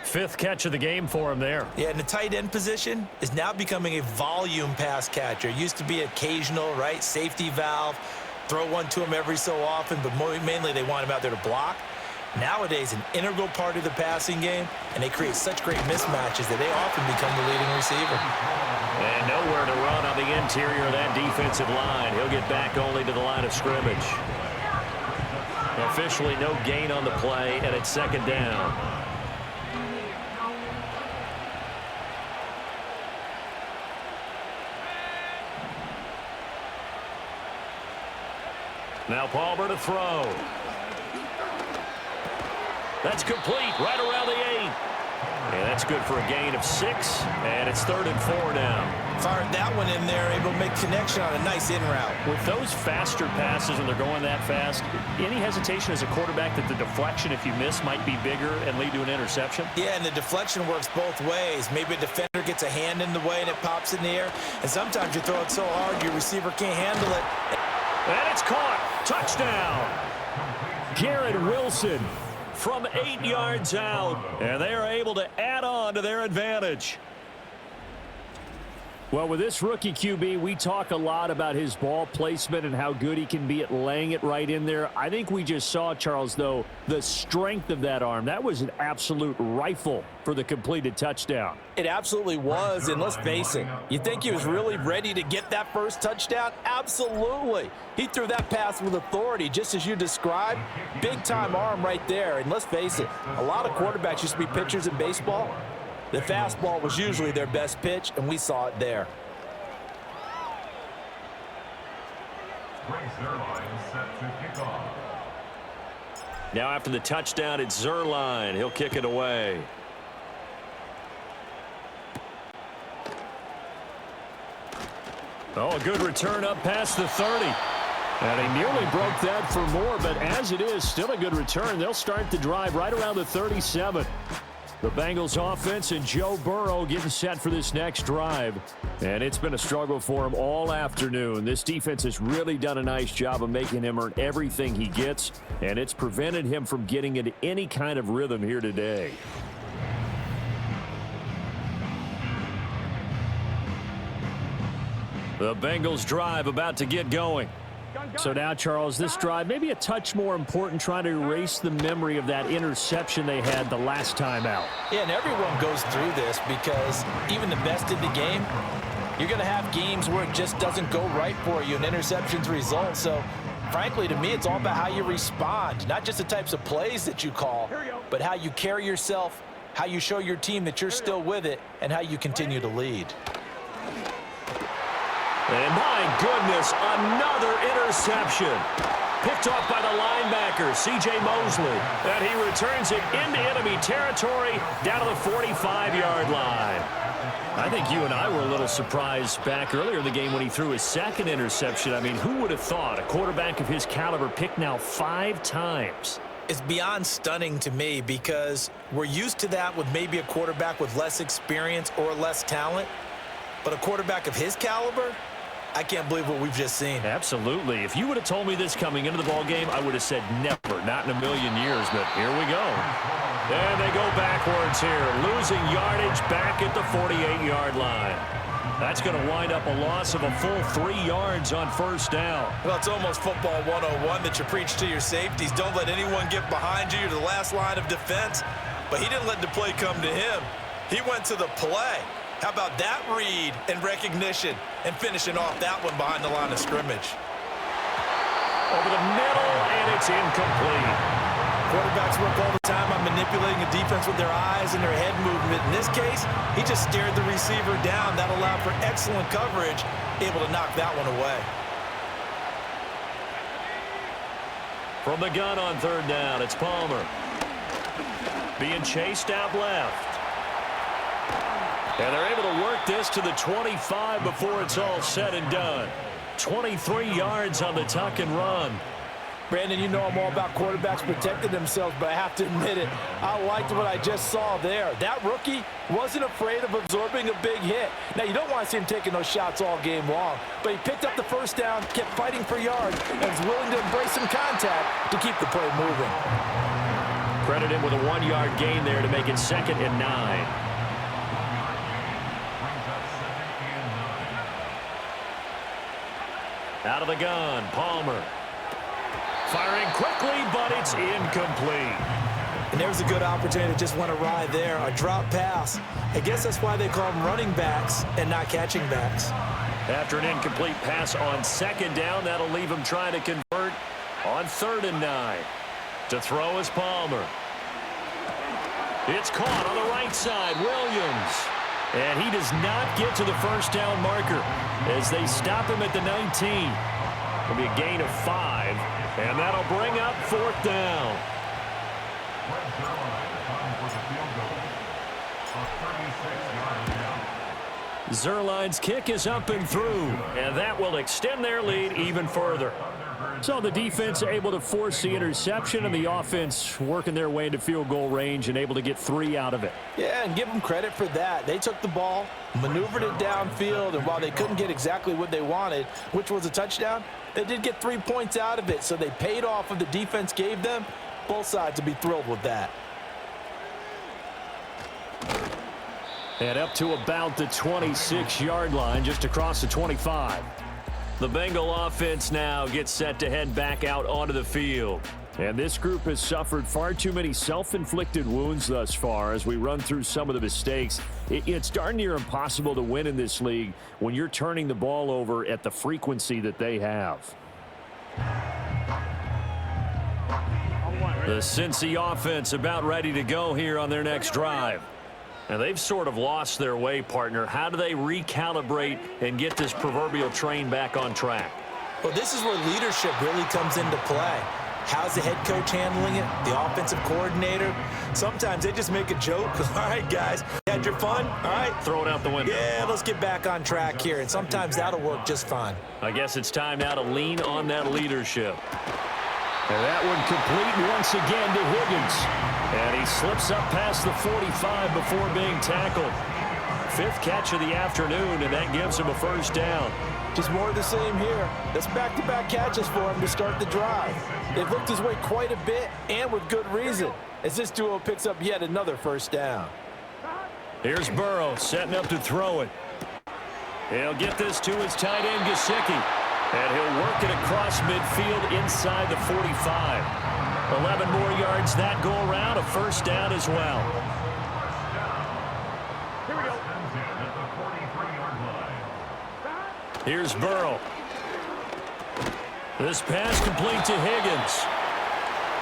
5th catch of the game for him there. Yeah, and the tight end position is now becoming a volume pass catcher. It used to be occasional, right? Safety valve. Throw one to him every so often, but mainly they want him out there to block. Nowadays, an integral part of the passing game, and they create such great mismatches that they often become the leading receiver. And nowhere to run on the interior of that defensive line. He'll get back only to the line of scrimmage. Officially no gain on the play, and it's 2nd down. Now Palmer to throw. That's complete right around the 8. And that's good for a gain of 6, and it's 3rd and 4 now. Fired that one in there, able to make connection on a nice in route. With those faster passes and they're going that fast, any hesitation as a quarterback that the deflection, if you miss, might be bigger and lead to an interception? Yeah, and the deflection works both ways. Maybe a defender gets a hand in the way and it pops in the air. And sometimes you throw it so hard your receiver can't handle it. And it's caught. Touchdown. Garrett Wilson from 8 yards out. And they are able to add on to their advantage. Well, with this rookie QB, we talk a lot about his ball placement and how good he can be at laying it right in there. I think we just saw, Charles, though, the strength of that arm. That was an absolute rifle for the completed touchdown. It absolutely was, and let's face it, you think he was really ready to get that first touchdown? Absolutely. He threw that pass with authority, just as you described. Big-time arm right there, and let's face it, a lot of quarterbacks used to be pitchers in baseball. The fastball was usually their best pitch, and we saw it there. Now after the touchdown, it's Zerline. He'll kick it away. Oh, a good return up past the 30. And he nearly broke that for more, but as it is, still a good return. They'll start the drive right around the 37. The Bengals offense and Joe Burrow getting set for this next drive. And it's been a struggle for him all afternoon. This defense has really done a nice job of making him earn everything he gets, and it's prevented him from getting into any kind of rhythm here today. The Bengals drive about to get going. So now, Charles, this drive maybe a touch more important, trying to erase the memory of that interception they had the last time out. Yeah, and everyone goes through this because even the best in the game, you're going to have games where it just doesn't go right for you and interceptions result. So, frankly, to me, it's all about how you respond, not just the types of plays that you call, but how you carry yourself, how you show your team that you're still with it, and how you continue to lead. And my goodness, another interception. Picked off by the linebacker, C.J. Mosley. And he returns it into enemy territory down to the 45-yard line. I think you and I were a little surprised back earlier in the game when he threw his second interception. I mean, who would have thought a quarterback of his caliber picked now 5 times? It's beyond stunning to me because we're used to that with maybe a quarterback with less experience or less talent. But a quarterback of his caliber, I can't believe what we've just seen. Absolutely. If you would have told me this coming into the ball game, I would have said never, not in a million years, but here we go. And they go backwards here, losing yardage back at the 48-yard line. That's going to wind up a loss of a full 3 yards on first down. Well, it's almost football 101 that you preach to your safeties. Don't let anyone get behind you. You're the last line of defense. But he didn't let the play come to him. He went to the play. How about that read and recognition and finishing off that one behind the line of scrimmage? Over the middle, and it's incomplete. Quarterbacks work all the time on manipulating a defense with their eyes and their head movement. In this case, he just stared the receiver down. That allowed for excellent coverage, able to knock that one away. From the gun on third down, it's Palmer. Being chased out left. And they're able to work this to the 25 before it's all said and done. 23 yards on the tuck and run. Brandon, you know I'm all about quarterbacks protecting themselves, but I have to admit it, I liked what I just saw there. That rookie wasn't afraid of absorbing a big hit. Now, you don't want to see him taking those shots all game long, but he picked up the first down, kept fighting for yards, and was willing to embrace some contact to keep the play moving. Credit him with a 1-yard gain there to make it 2nd and 9. Out of the gun, Palmer. Firing quickly, but it's incomplete. And there was a good opportunity that just went awry there. A drop pass. I guess that's why they call them running backs and not catching backs. After an incomplete pass on 2nd down, that'll leave him trying to convert on 3rd and 9. To throw is Palmer. It's caught on the right side, Williams. And he does not get to the first down marker as they stop him at the 19. It'll be a gain of 5, and that'll bring up 4th down. Zerline's kick is up and through, and that will extend their lead even further. So the defense able to force the interception, and the offense working their way into field goal range and able to get 3 out of it. Yeah, and give them credit for that. They took the ball, maneuvered it downfield, and while they couldn't get exactly what they wanted, which was a touchdown, they did get 3 points out of it, so they paid off what the defense gave them. Both sides would be thrilled with that. And up to about the 26-yard line, just across the 25. The Bengal offense now gets set to head back out onto the field. And this group has suffered far too many self-inflicted wounds thus far as we run through some of the mistakes. It's darn near impossible to win in this league when you're turning the ball over at the frequency that they have. The Cincy offense about ready to go here on their next drive. And they've sort of lost their way, partner. How do they recalibrate and get this proverbial train back on track? Well, this is where leadership really comes into play. How's the head coach handling it? The offensive coordinator? Sometimes they just make a joke. All right, guys, you had your fun? All right. Throw it out the window. Yeah, let's get back on track here. And sometimes that'll work just fine. I guess it's time now to lean on that leadership. And that one complete once again to Higgins. And he slips up past the 45 before being tackled. 5th catch of the afternoon, and that gives him a first down. Just more of the same here. That's back-to-back catches for him to start the drive. They've looked his way quite a bit, and with good reason, as this duo picks up yet another first down. Here's Burrow setting up to throw it. He'll get this to his tight end, Gesicki. And he'll work it across midfield inside the 45. 11 more yards that go around, a first down as well. Here we go. Here's Burrow. This pass complete to Higgins.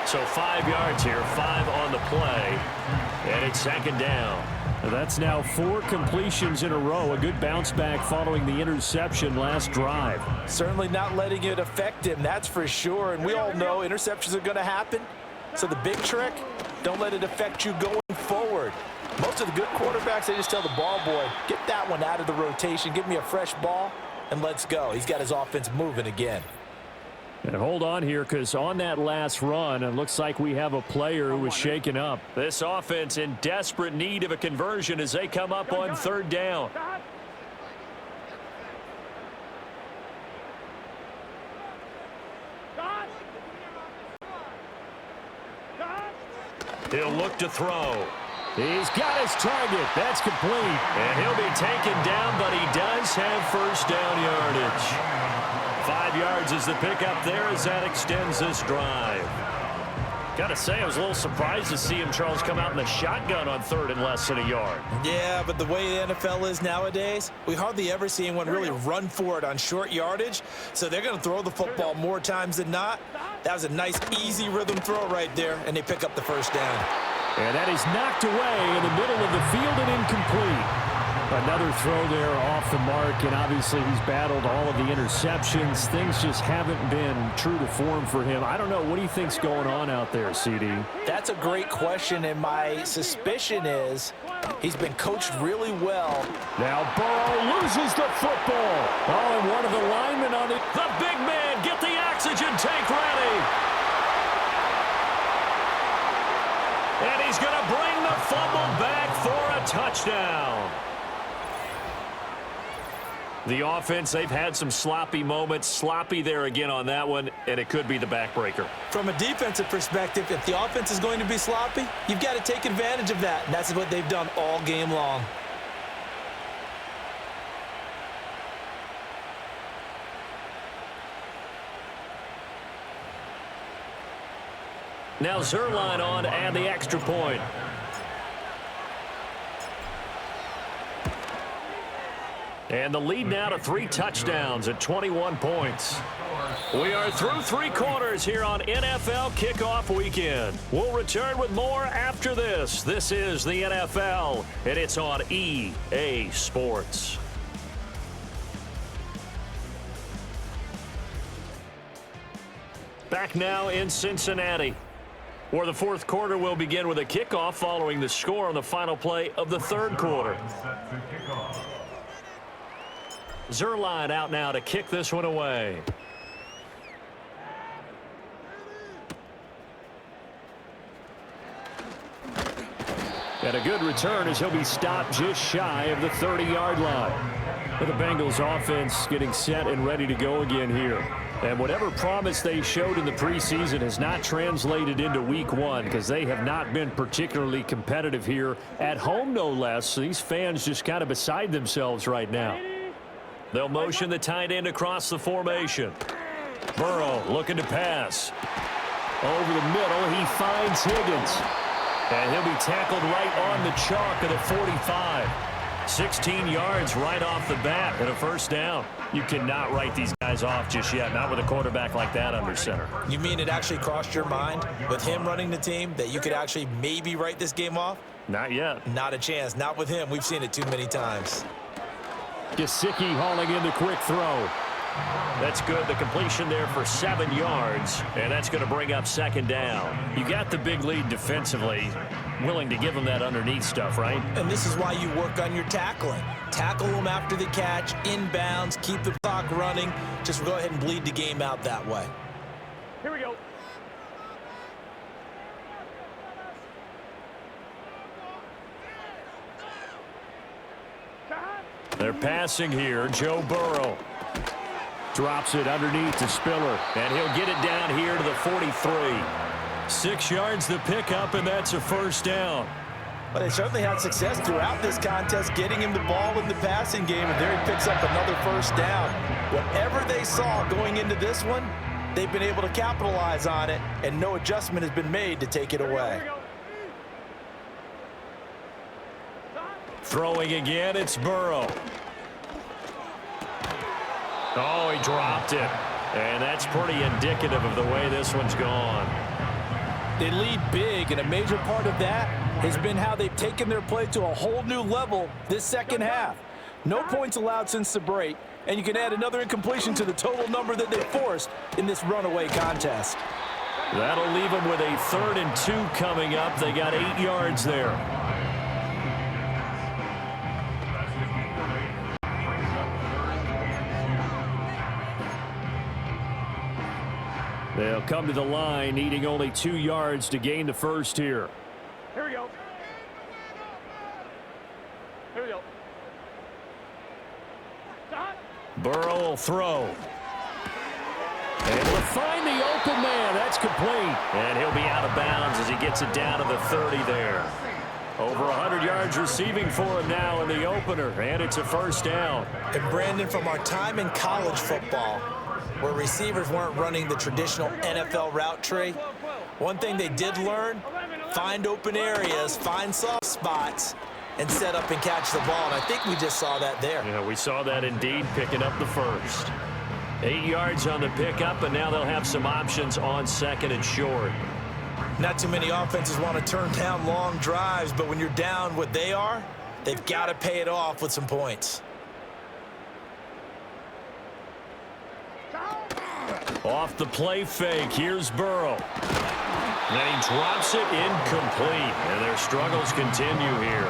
So 5 yards here, 5 on the play. And it's 2nd down. That's now 4 completions in a row. A good bounce back following the interception last drive. Certainly not letting it affect him, that's for sure. And we all know interceptions are going to happen. So the big trick, don't let it affect you going forward. Most of the good quarterbacks, they just tell the ball boy, get that one out of the rotation, give me a fresh ball, and let's go. He's got his offense moving again. And hold on here, because on that last run, it looks like we have a player who was shaken up. This offense in desperate need of a conversion as they come up on 3rd down. He'll look to throw. He's got his target. That's complete. And he'll be taken down, but he does have first down yardage. 5 yards is the pickup there as that extends this drive. Got to say, I was a little surprised to see him, Charles, come out in the shotgun on 3rd and less than a yard. Yeah, but the way the NFL is nowadays, we hardly ever see anyone really run for it on short yardage. So they're going to throw the football more times than not. That was a nice, easy rhythm throw right there, and they pick up the first down. And that is knocked away in the middle of the field and incomplete. Another throw there off the mark, and obviously he's battled all of the interceptions. Things just haven't been true to form for him. I don't know. What do you think's going on out there, CD? That's a great question, and my suspicion is he's been coached really well. Now Burrow loses the football. Oh, and one of the linemen on it. The big man, get the oxygen tank ready. And he's going to bring the fumble back for a touchdown. The offense, they've had some sloppy moments. Sloppy there again on that one, and it could be the backbreaker. From a defensive perspective, if the offense is going to be sloppy, you've got to take advantage of that. And that's what they've done all game long. Now Zerline on to add the extra point. And the lead now to 3 touchdowns at 21 points. We are through 3 quarters here on NFL Kickoff Weekend. We'll return with more after this. This is the NFL, and it's on EA Sports. Back now in Cincinnati, where the 4th quarter will begin with a kickoff following the score on the final play of the 3rd quarter. Zerline out now to kick this one away. And a good return as he'll be stopped just shy of the 30-yard line. But the Bengals offense getting set and ready to go again here. And whatever promise they showed in the preseason has not translated into week 1 because they have not been particularly competitive here at home, no less. So these fans just kind of beside themselves right now. They'll motion the tight end across the formation. Burrow looking to pass. Over the middle, he finds Higgins. And he'll be tackled right on the chalk of the 45. 16 yards right off the bat and a first down. You cannot write these guys off just yet, not with a quarterback like that under center. You mean it actually crossed your mind with him running the team that you could actually maybe write this game off? Not yet. Not a chance. Not with him. We've seen it too many times. Gesicki hauling in the quick throw. That's good. The completion there for 7 yards, and that's going to bring up 2nd down. You got the big lead defensively, willing to give them that underneath stuff, right? And this is why you work on your tackling. Tackle them after the catch, inbounds, keep the clock running. Just go ahead and bleed the game out that way. Here we go. They're passing here. Joe Burrow drops it underneath to Spiller, and he'll get it down here to the 43. 6 yards the pickup, and that's a first down. But they certainly had success throughout this contest getting him the ball in the passing game, and there he picks up another first down. Whatever they saw going into this one, they've been able to capitalize on it, and no adjustment has been made to take it away. Throwing again, it's Burrow. Oh, he dropped it. And that's pretty indicative of the way this one's gone. They lead big, and a major part of that has been how they've taken their play to a whole new level this second half. No points allowed since the break, and you can add another incompletion to the total number that they forced in this runaway contest. That'll leave them with a 3rd and 2 coming up. They got 8 yards there. They'll come to the line, needing only 2 yards to gain the first here. Here we go. Here we go. Burrow will throw. Able to find the open man. That's complete. And he'll be out of bounds as he gets it down to the 30 there. Over 100 yards receiving for him now in the opener. And it's a first down. And Brandon, from our time in college football, where receivers weren't running the traditional NFL route tree, one thing they did learn, find open areas, find soft spots, and set up and catch the ball. And I think we just saw that there. Yeah, we saw that indeed, picking up the first. 8 yards on the pickup, and now they'll have some options on 2nd and short. Not too many offenses want to turn down long drives, but when you're down what they are, they've got to pay it off with some points. Off the play fake, here's Burrow. And then he drops it incomplete, and their struggles continue here.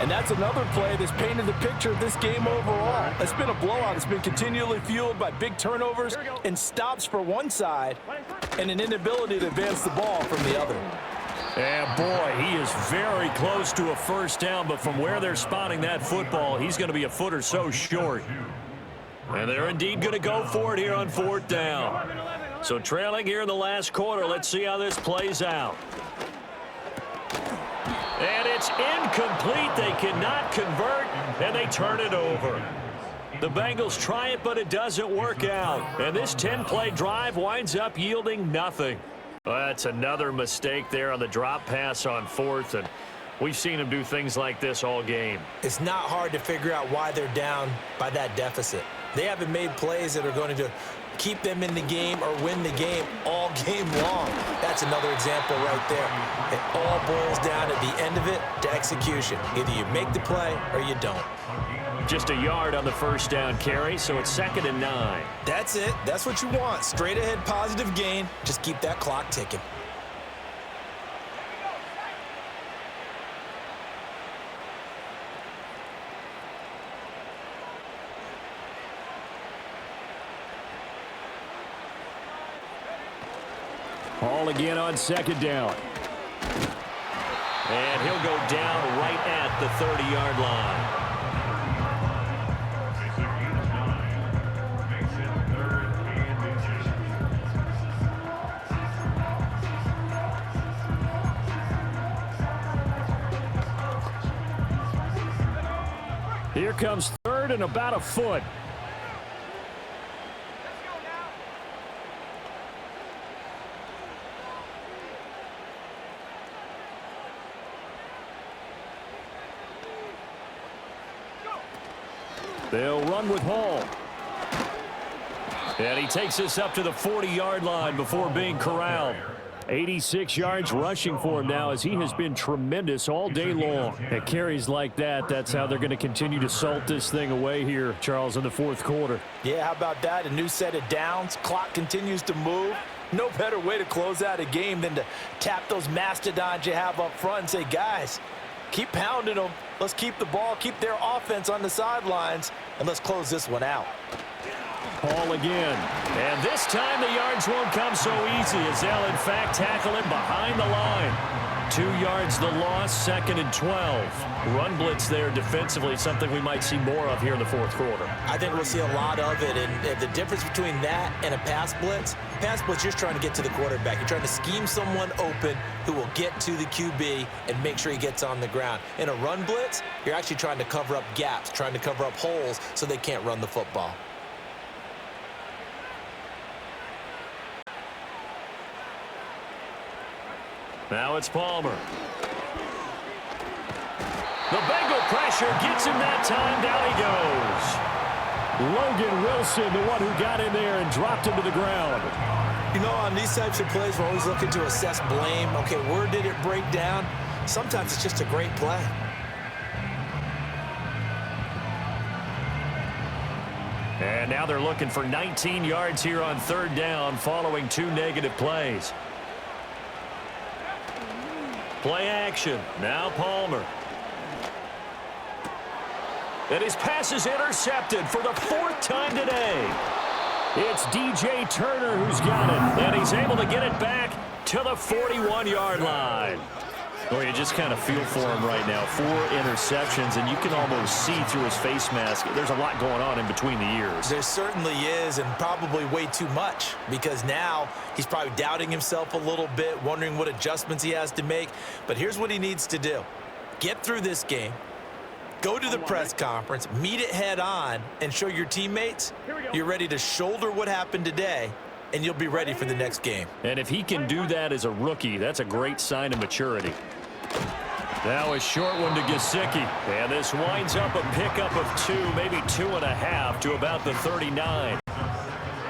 And that's another play that's painted the picture of this game overall. It's been a blowout. It's been continually fueled by big turnovers and stops for one side and an inability to advance the ball from the other. And boy, he is very close to a first down, but from where they're spotting that football, he's going to be a foot or so short. And they're indeed going to go for it here on 4th down. So trailing here in the last quarter, let's see how this plays out. And it's incomplete. They cannot convert, and they turn it over. The Bengals try it, but it doesn't work out. And this 10-play drive winds up yielding nothing. Well, that's another mistake there on the drop pass on 4th, and we've seen them do things like this all game. It's not hard to figure out why they're down by that deficit. They haven't made plays that are going to keep them in the game or win the game all game long. That's another example right there. It all boils down at the end of it to execution. Either you make the play or you don't. Just a yard on the first down carry, so it's 2nd and 9. That's it. That's what you want. Straight ahead positive gain. Just keep that clock ticking. Ball again on 2nd down. And he'll go down right at the 30-yard line. Here comes 3rd and about a foot. They'll run with Hall. And he takes us up to the 40-yard line before being corralled. 86 yards rushing for him now as he has been tremendous all day long. At carries like that, that's how they're going to continue to salt this thing away here, Charles, in the 4th quarter. Yeah, how about that? A new set of downs. Clock continues to move. No better way to close out a game than to tap those mastodons you have up front and say, guys, keep pounding them. Let's keep the ball, keep their offense on the sidelines, and let's close this one out. Ball again. And this time the yards won't come so easy as they'll, in fact, tackle him behind the line. 2 yards the loss, 2nd and 12. Run blitz there defensively, something we might see more of here in the 4th quarter. I think we'll see a lot of it, and the difference between that and a pass blitz, you're just trying to get to the quarterback. You're trying to scheme someone open who will get to the QB and make sure he gets on the ground. In a run blitz, you're actually trying to cover up gaps, trying to cover up holes so they can't run the football. Now it's Palmer. The Bengal pressure gets him that time. Down he goes. Logan Wilson, the one who got in there and dropped him to the ground. You know, on these types of plays, we're always looking to assess blame. Okay, where did it break down? Sometimes it's just a great play. And now they're looking for 19 yards here on third down following 2 negative plays. Play action. Now Palmer. And his pass is intercepted for the 4th time today. It's DJ Turner who's got it, and he's able to get it back to the 41-yard line. Well, you just kind of feel for him right now. 4 interceptions, and you can almost see through his face mask. There's a lot going on in between the ears. There certainly is, and probably way too much, because now he's probably doubting himself a little bit, wondering what adjustments he has to make. But here's what he needs to do. Get through this game, go to the press conference, meet it head on, and show your teammates you're ready to shoulder what happened today, and you'll be ready for the next game. And if he can do that as a rookie, that's a great sign of maturity. Now a short one to Gesicki. And this winds up a pickup of 2, maybe 2.5 to about the 39.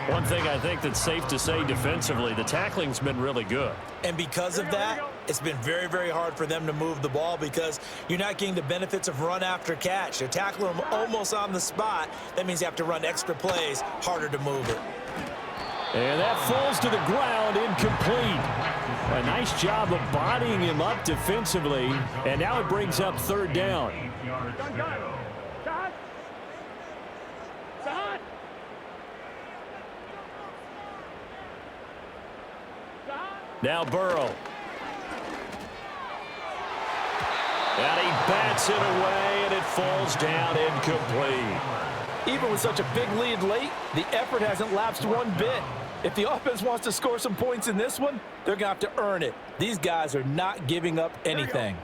One thing I think that's safe to say defensively, the tackling's been really good. And because of that, it's been very, very hard for them to move the ball because you're not getting the benefits of run after catch. They're tackling them almost on the spot. That means you have to run extra plays, harder to move it. And that falls to the ground, incomplete. A nice job of bodying him up defensively, and now it brings up third down. Now Burrow. And he bats it away, and it falls down incomplete. Even with such a big lead late, the effort hasn't lapsed one bit. If the offense wants to score some points in this one, they're going to have to earn it. These guys are not giving up anything.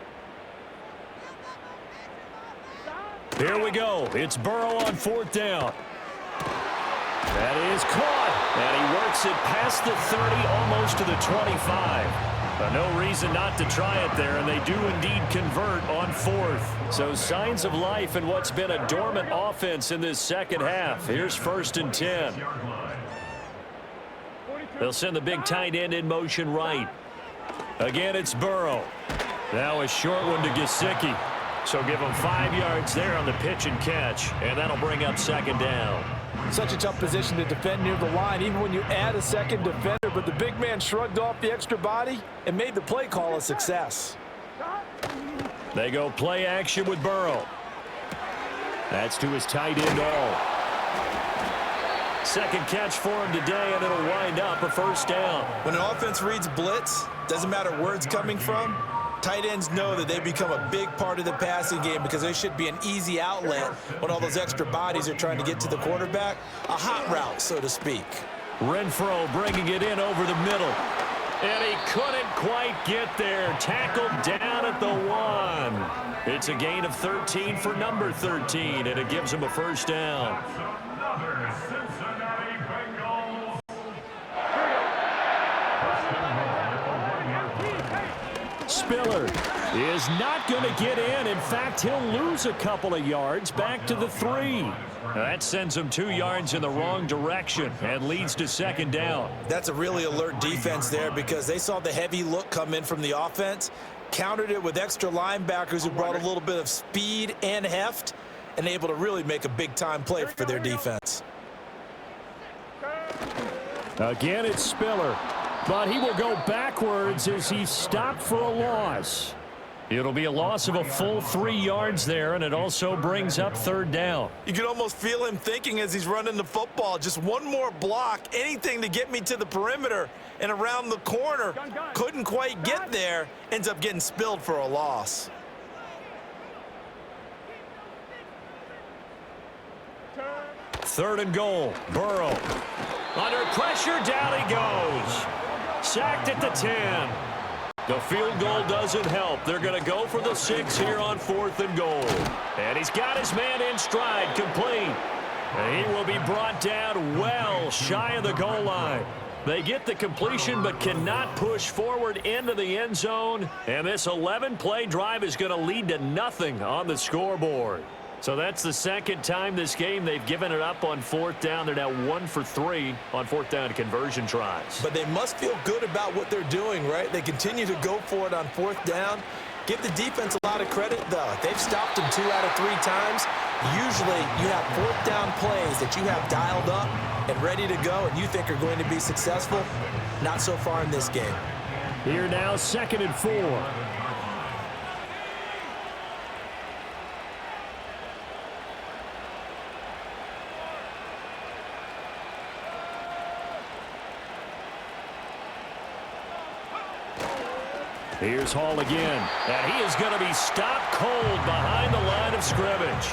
Here we go. It's Burrow on 4th down. That is caught. And he works it past the 30, almost to the 25. But no reason not to try it there, and they do indeed convert on 4th. So signs of life in what's been a dormant offense in this second half. Here's 1st and 10. They'll send the big tight end in motion right. Again, it's Burrow. Now a short one to Gesicki. So give him 5 yards there on the pitch and catch, and that'll bring up 2nd down. Such a tough position to defend near the line, even when you add a second defender, but the big man shrugged off the extra body and made the play call a success. They go play action with Burrow. That's to his tight end all. Second catch for him today, and it'll wind up a 1st down. When an offense reads blitz, doesn't matter where it's coming from, tight ends know that they become a big part of the passing game because they should be an easy outlet when all those extra bodies are trying to get to the quarterback. A hot route, so to speak. Renfro bringing it in over the middle. And he couldn't quite get there. Tackled down at the 1. It's a gain of 13 for number 13, and it gives him a 1st down. Spiller is not going to get in. In fact, he'll lose a couple of yards back to the 3. That sends him 2 yards in the wrong direction and leads to 2nd down. That's a really alert defense there because they saw the heavy look come in from the offense, countered it with extra linebackers who brought a little bit of speed and heft, and able to really make a big-time play for their defense. Again, it's Spiller. But he will go backwards as he's stopped for a loss. It'll be a loss of a full 3 yards there, and it also brings up 3rd down. You can almost feel him thinking as he's running the football, just one more block, anything to get me to the perimeter and around the corner. Couldn't quite get there, ends up getting spilled for a loss. Third and goal, Burrow. Under pressure, down he goes. Sacked at the 10. The field goal doesn't help. They're going to go for the 6 here on 4th and goal. And he's got his man in stride, complete. And he will be brought down well shy of the goal line. They get the completion but cannot push forward into the end zone. And this 11-play drive is going to lead to nothing on the scoreboard. So that's the 2nd time this game they've given it up on 4th down. They're now 1 for 3 on 4th down conversion tries. But they must feel good about what they're doing, right? They continue to go for it on 4th down. Give the defense a lot of credit, though. They've stopped them 2 out of 3 times. Usually, you have 4th down plays that you have dialed up and ready to go and you think are going to be successful. Not so far in this game. Here now, 2nd and 4. Here's Hall again, and he is going to be stopped cold behind the line of scrimmage.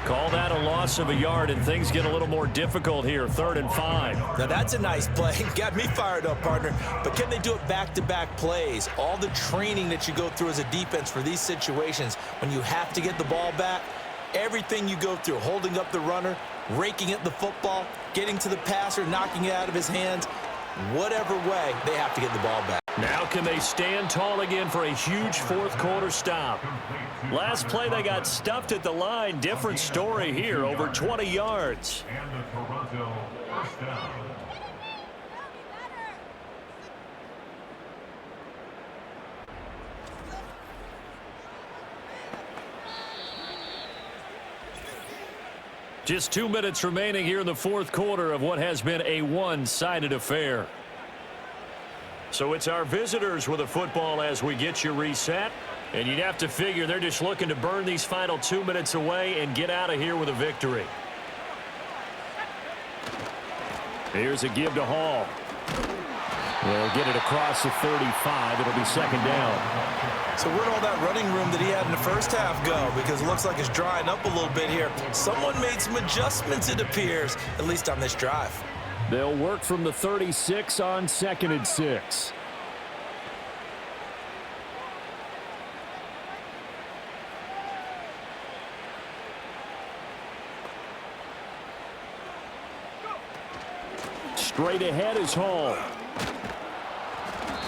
Call that a loss of a yard, and things get a little more difficult here, 3rd and 5. Now, that's a nice play. Got me fired up, partner. But can they do it back-to-back plays? All the training that you go through as a defense for these situations, when you have to get the ball back, everything you go through, holding up the runner, raking at the football, getting to the passer, knocking it out of his hands, whatever way, they have to get the ball back. Now can they stand tall again for a huge 4th quarter stop? Last play they got stuffed at the line. Different story here, over 20 yards. And the Toronto first down. Just 2 minutes remaining here in the 4th quarter of what has been a one-sided affair. So it's our visitors with the football as we get you reset. And you'd have to figure they're just looking to burn these final 2 minutes away and get out of here with a victory. Here's a give to Hall. They'll get it across the 35. It'll be 2nd down. So where'd all that running room that he had in the first half go? Because it looks like it's drying up a little bit here. Someone made some adjustments, it appears, at least on this drive. They'll work from the 36 on 2nd and 6. Straight ahead is Hall.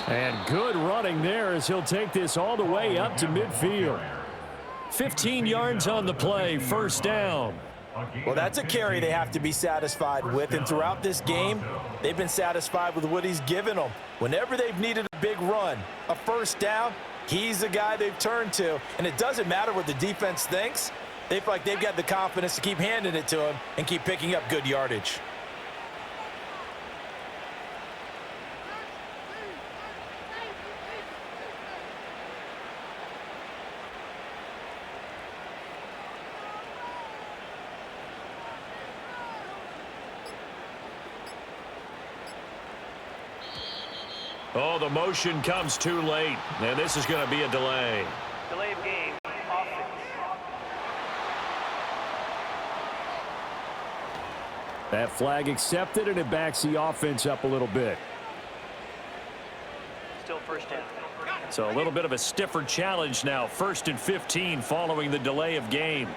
And good running there as he'll take this all the way up to midfield. 15 yards on the play, 1st down. Well, that's a carry they have to be satisfied with, and throughout this game, they've been satisfied with what he's given them. Whenever they've needed a big run, a 1st down, he's the guy they've turned to, and it doesn't matter what the defense thinks. They feel like they've got the confidence to keep handing it to him and keep picking up good yardage. Oh, the motion comes too late, and this is going to be a delay. Delay of game. Offense. That flag accepted, and it backs the offense up a little bit. Still 1st down. So a little bit of a stiffer challenge now. 1st and 15 following the delay of game.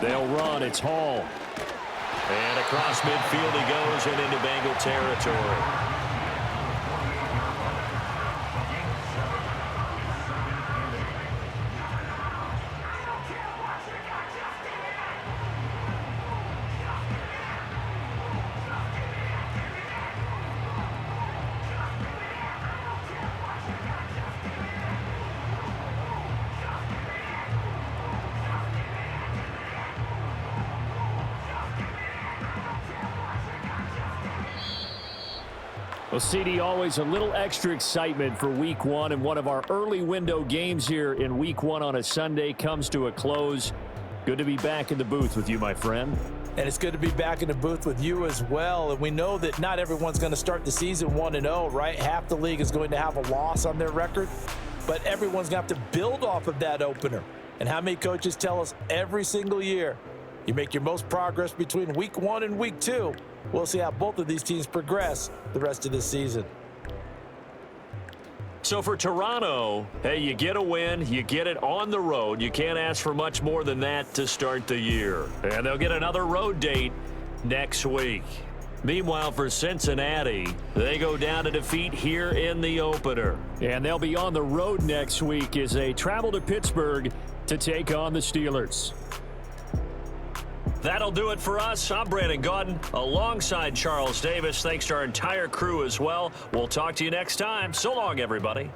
They'll run. It's Hall. And across midfield he goes and into Bengal territory. Well, CD, always a little extra excitement for week 1, and one of our early window games here in week 1 on a Sunday comes to a close. Good to be back in the booth with you, my friend. And it's good to be back in the booth with you as well. And we know that not everyone's going to start the season 1-0, right? Half the league is going to have a loss on their record, but everyone's going to have to build off of that opener. And how many coaches tell us every single year, you make your most progress between week 1 and week 2. We'll see how both of these teams progress the rest of this season. So for Toronto, hey, you get a win, you get it on the road. You can't ask for much more than that to start the year. And they'll get another road date next week. Meanwhile, for Cincinnati, they go down to defeat here in the opener. And they'll be on the road next week as they travel to Pittsburgh to take on the Steelers. That'll do it for us. I'm Brandon Gaudin alongside Charles Davis. Thanks to our entire crew as well. We'll talk to you next time. So long, everybody.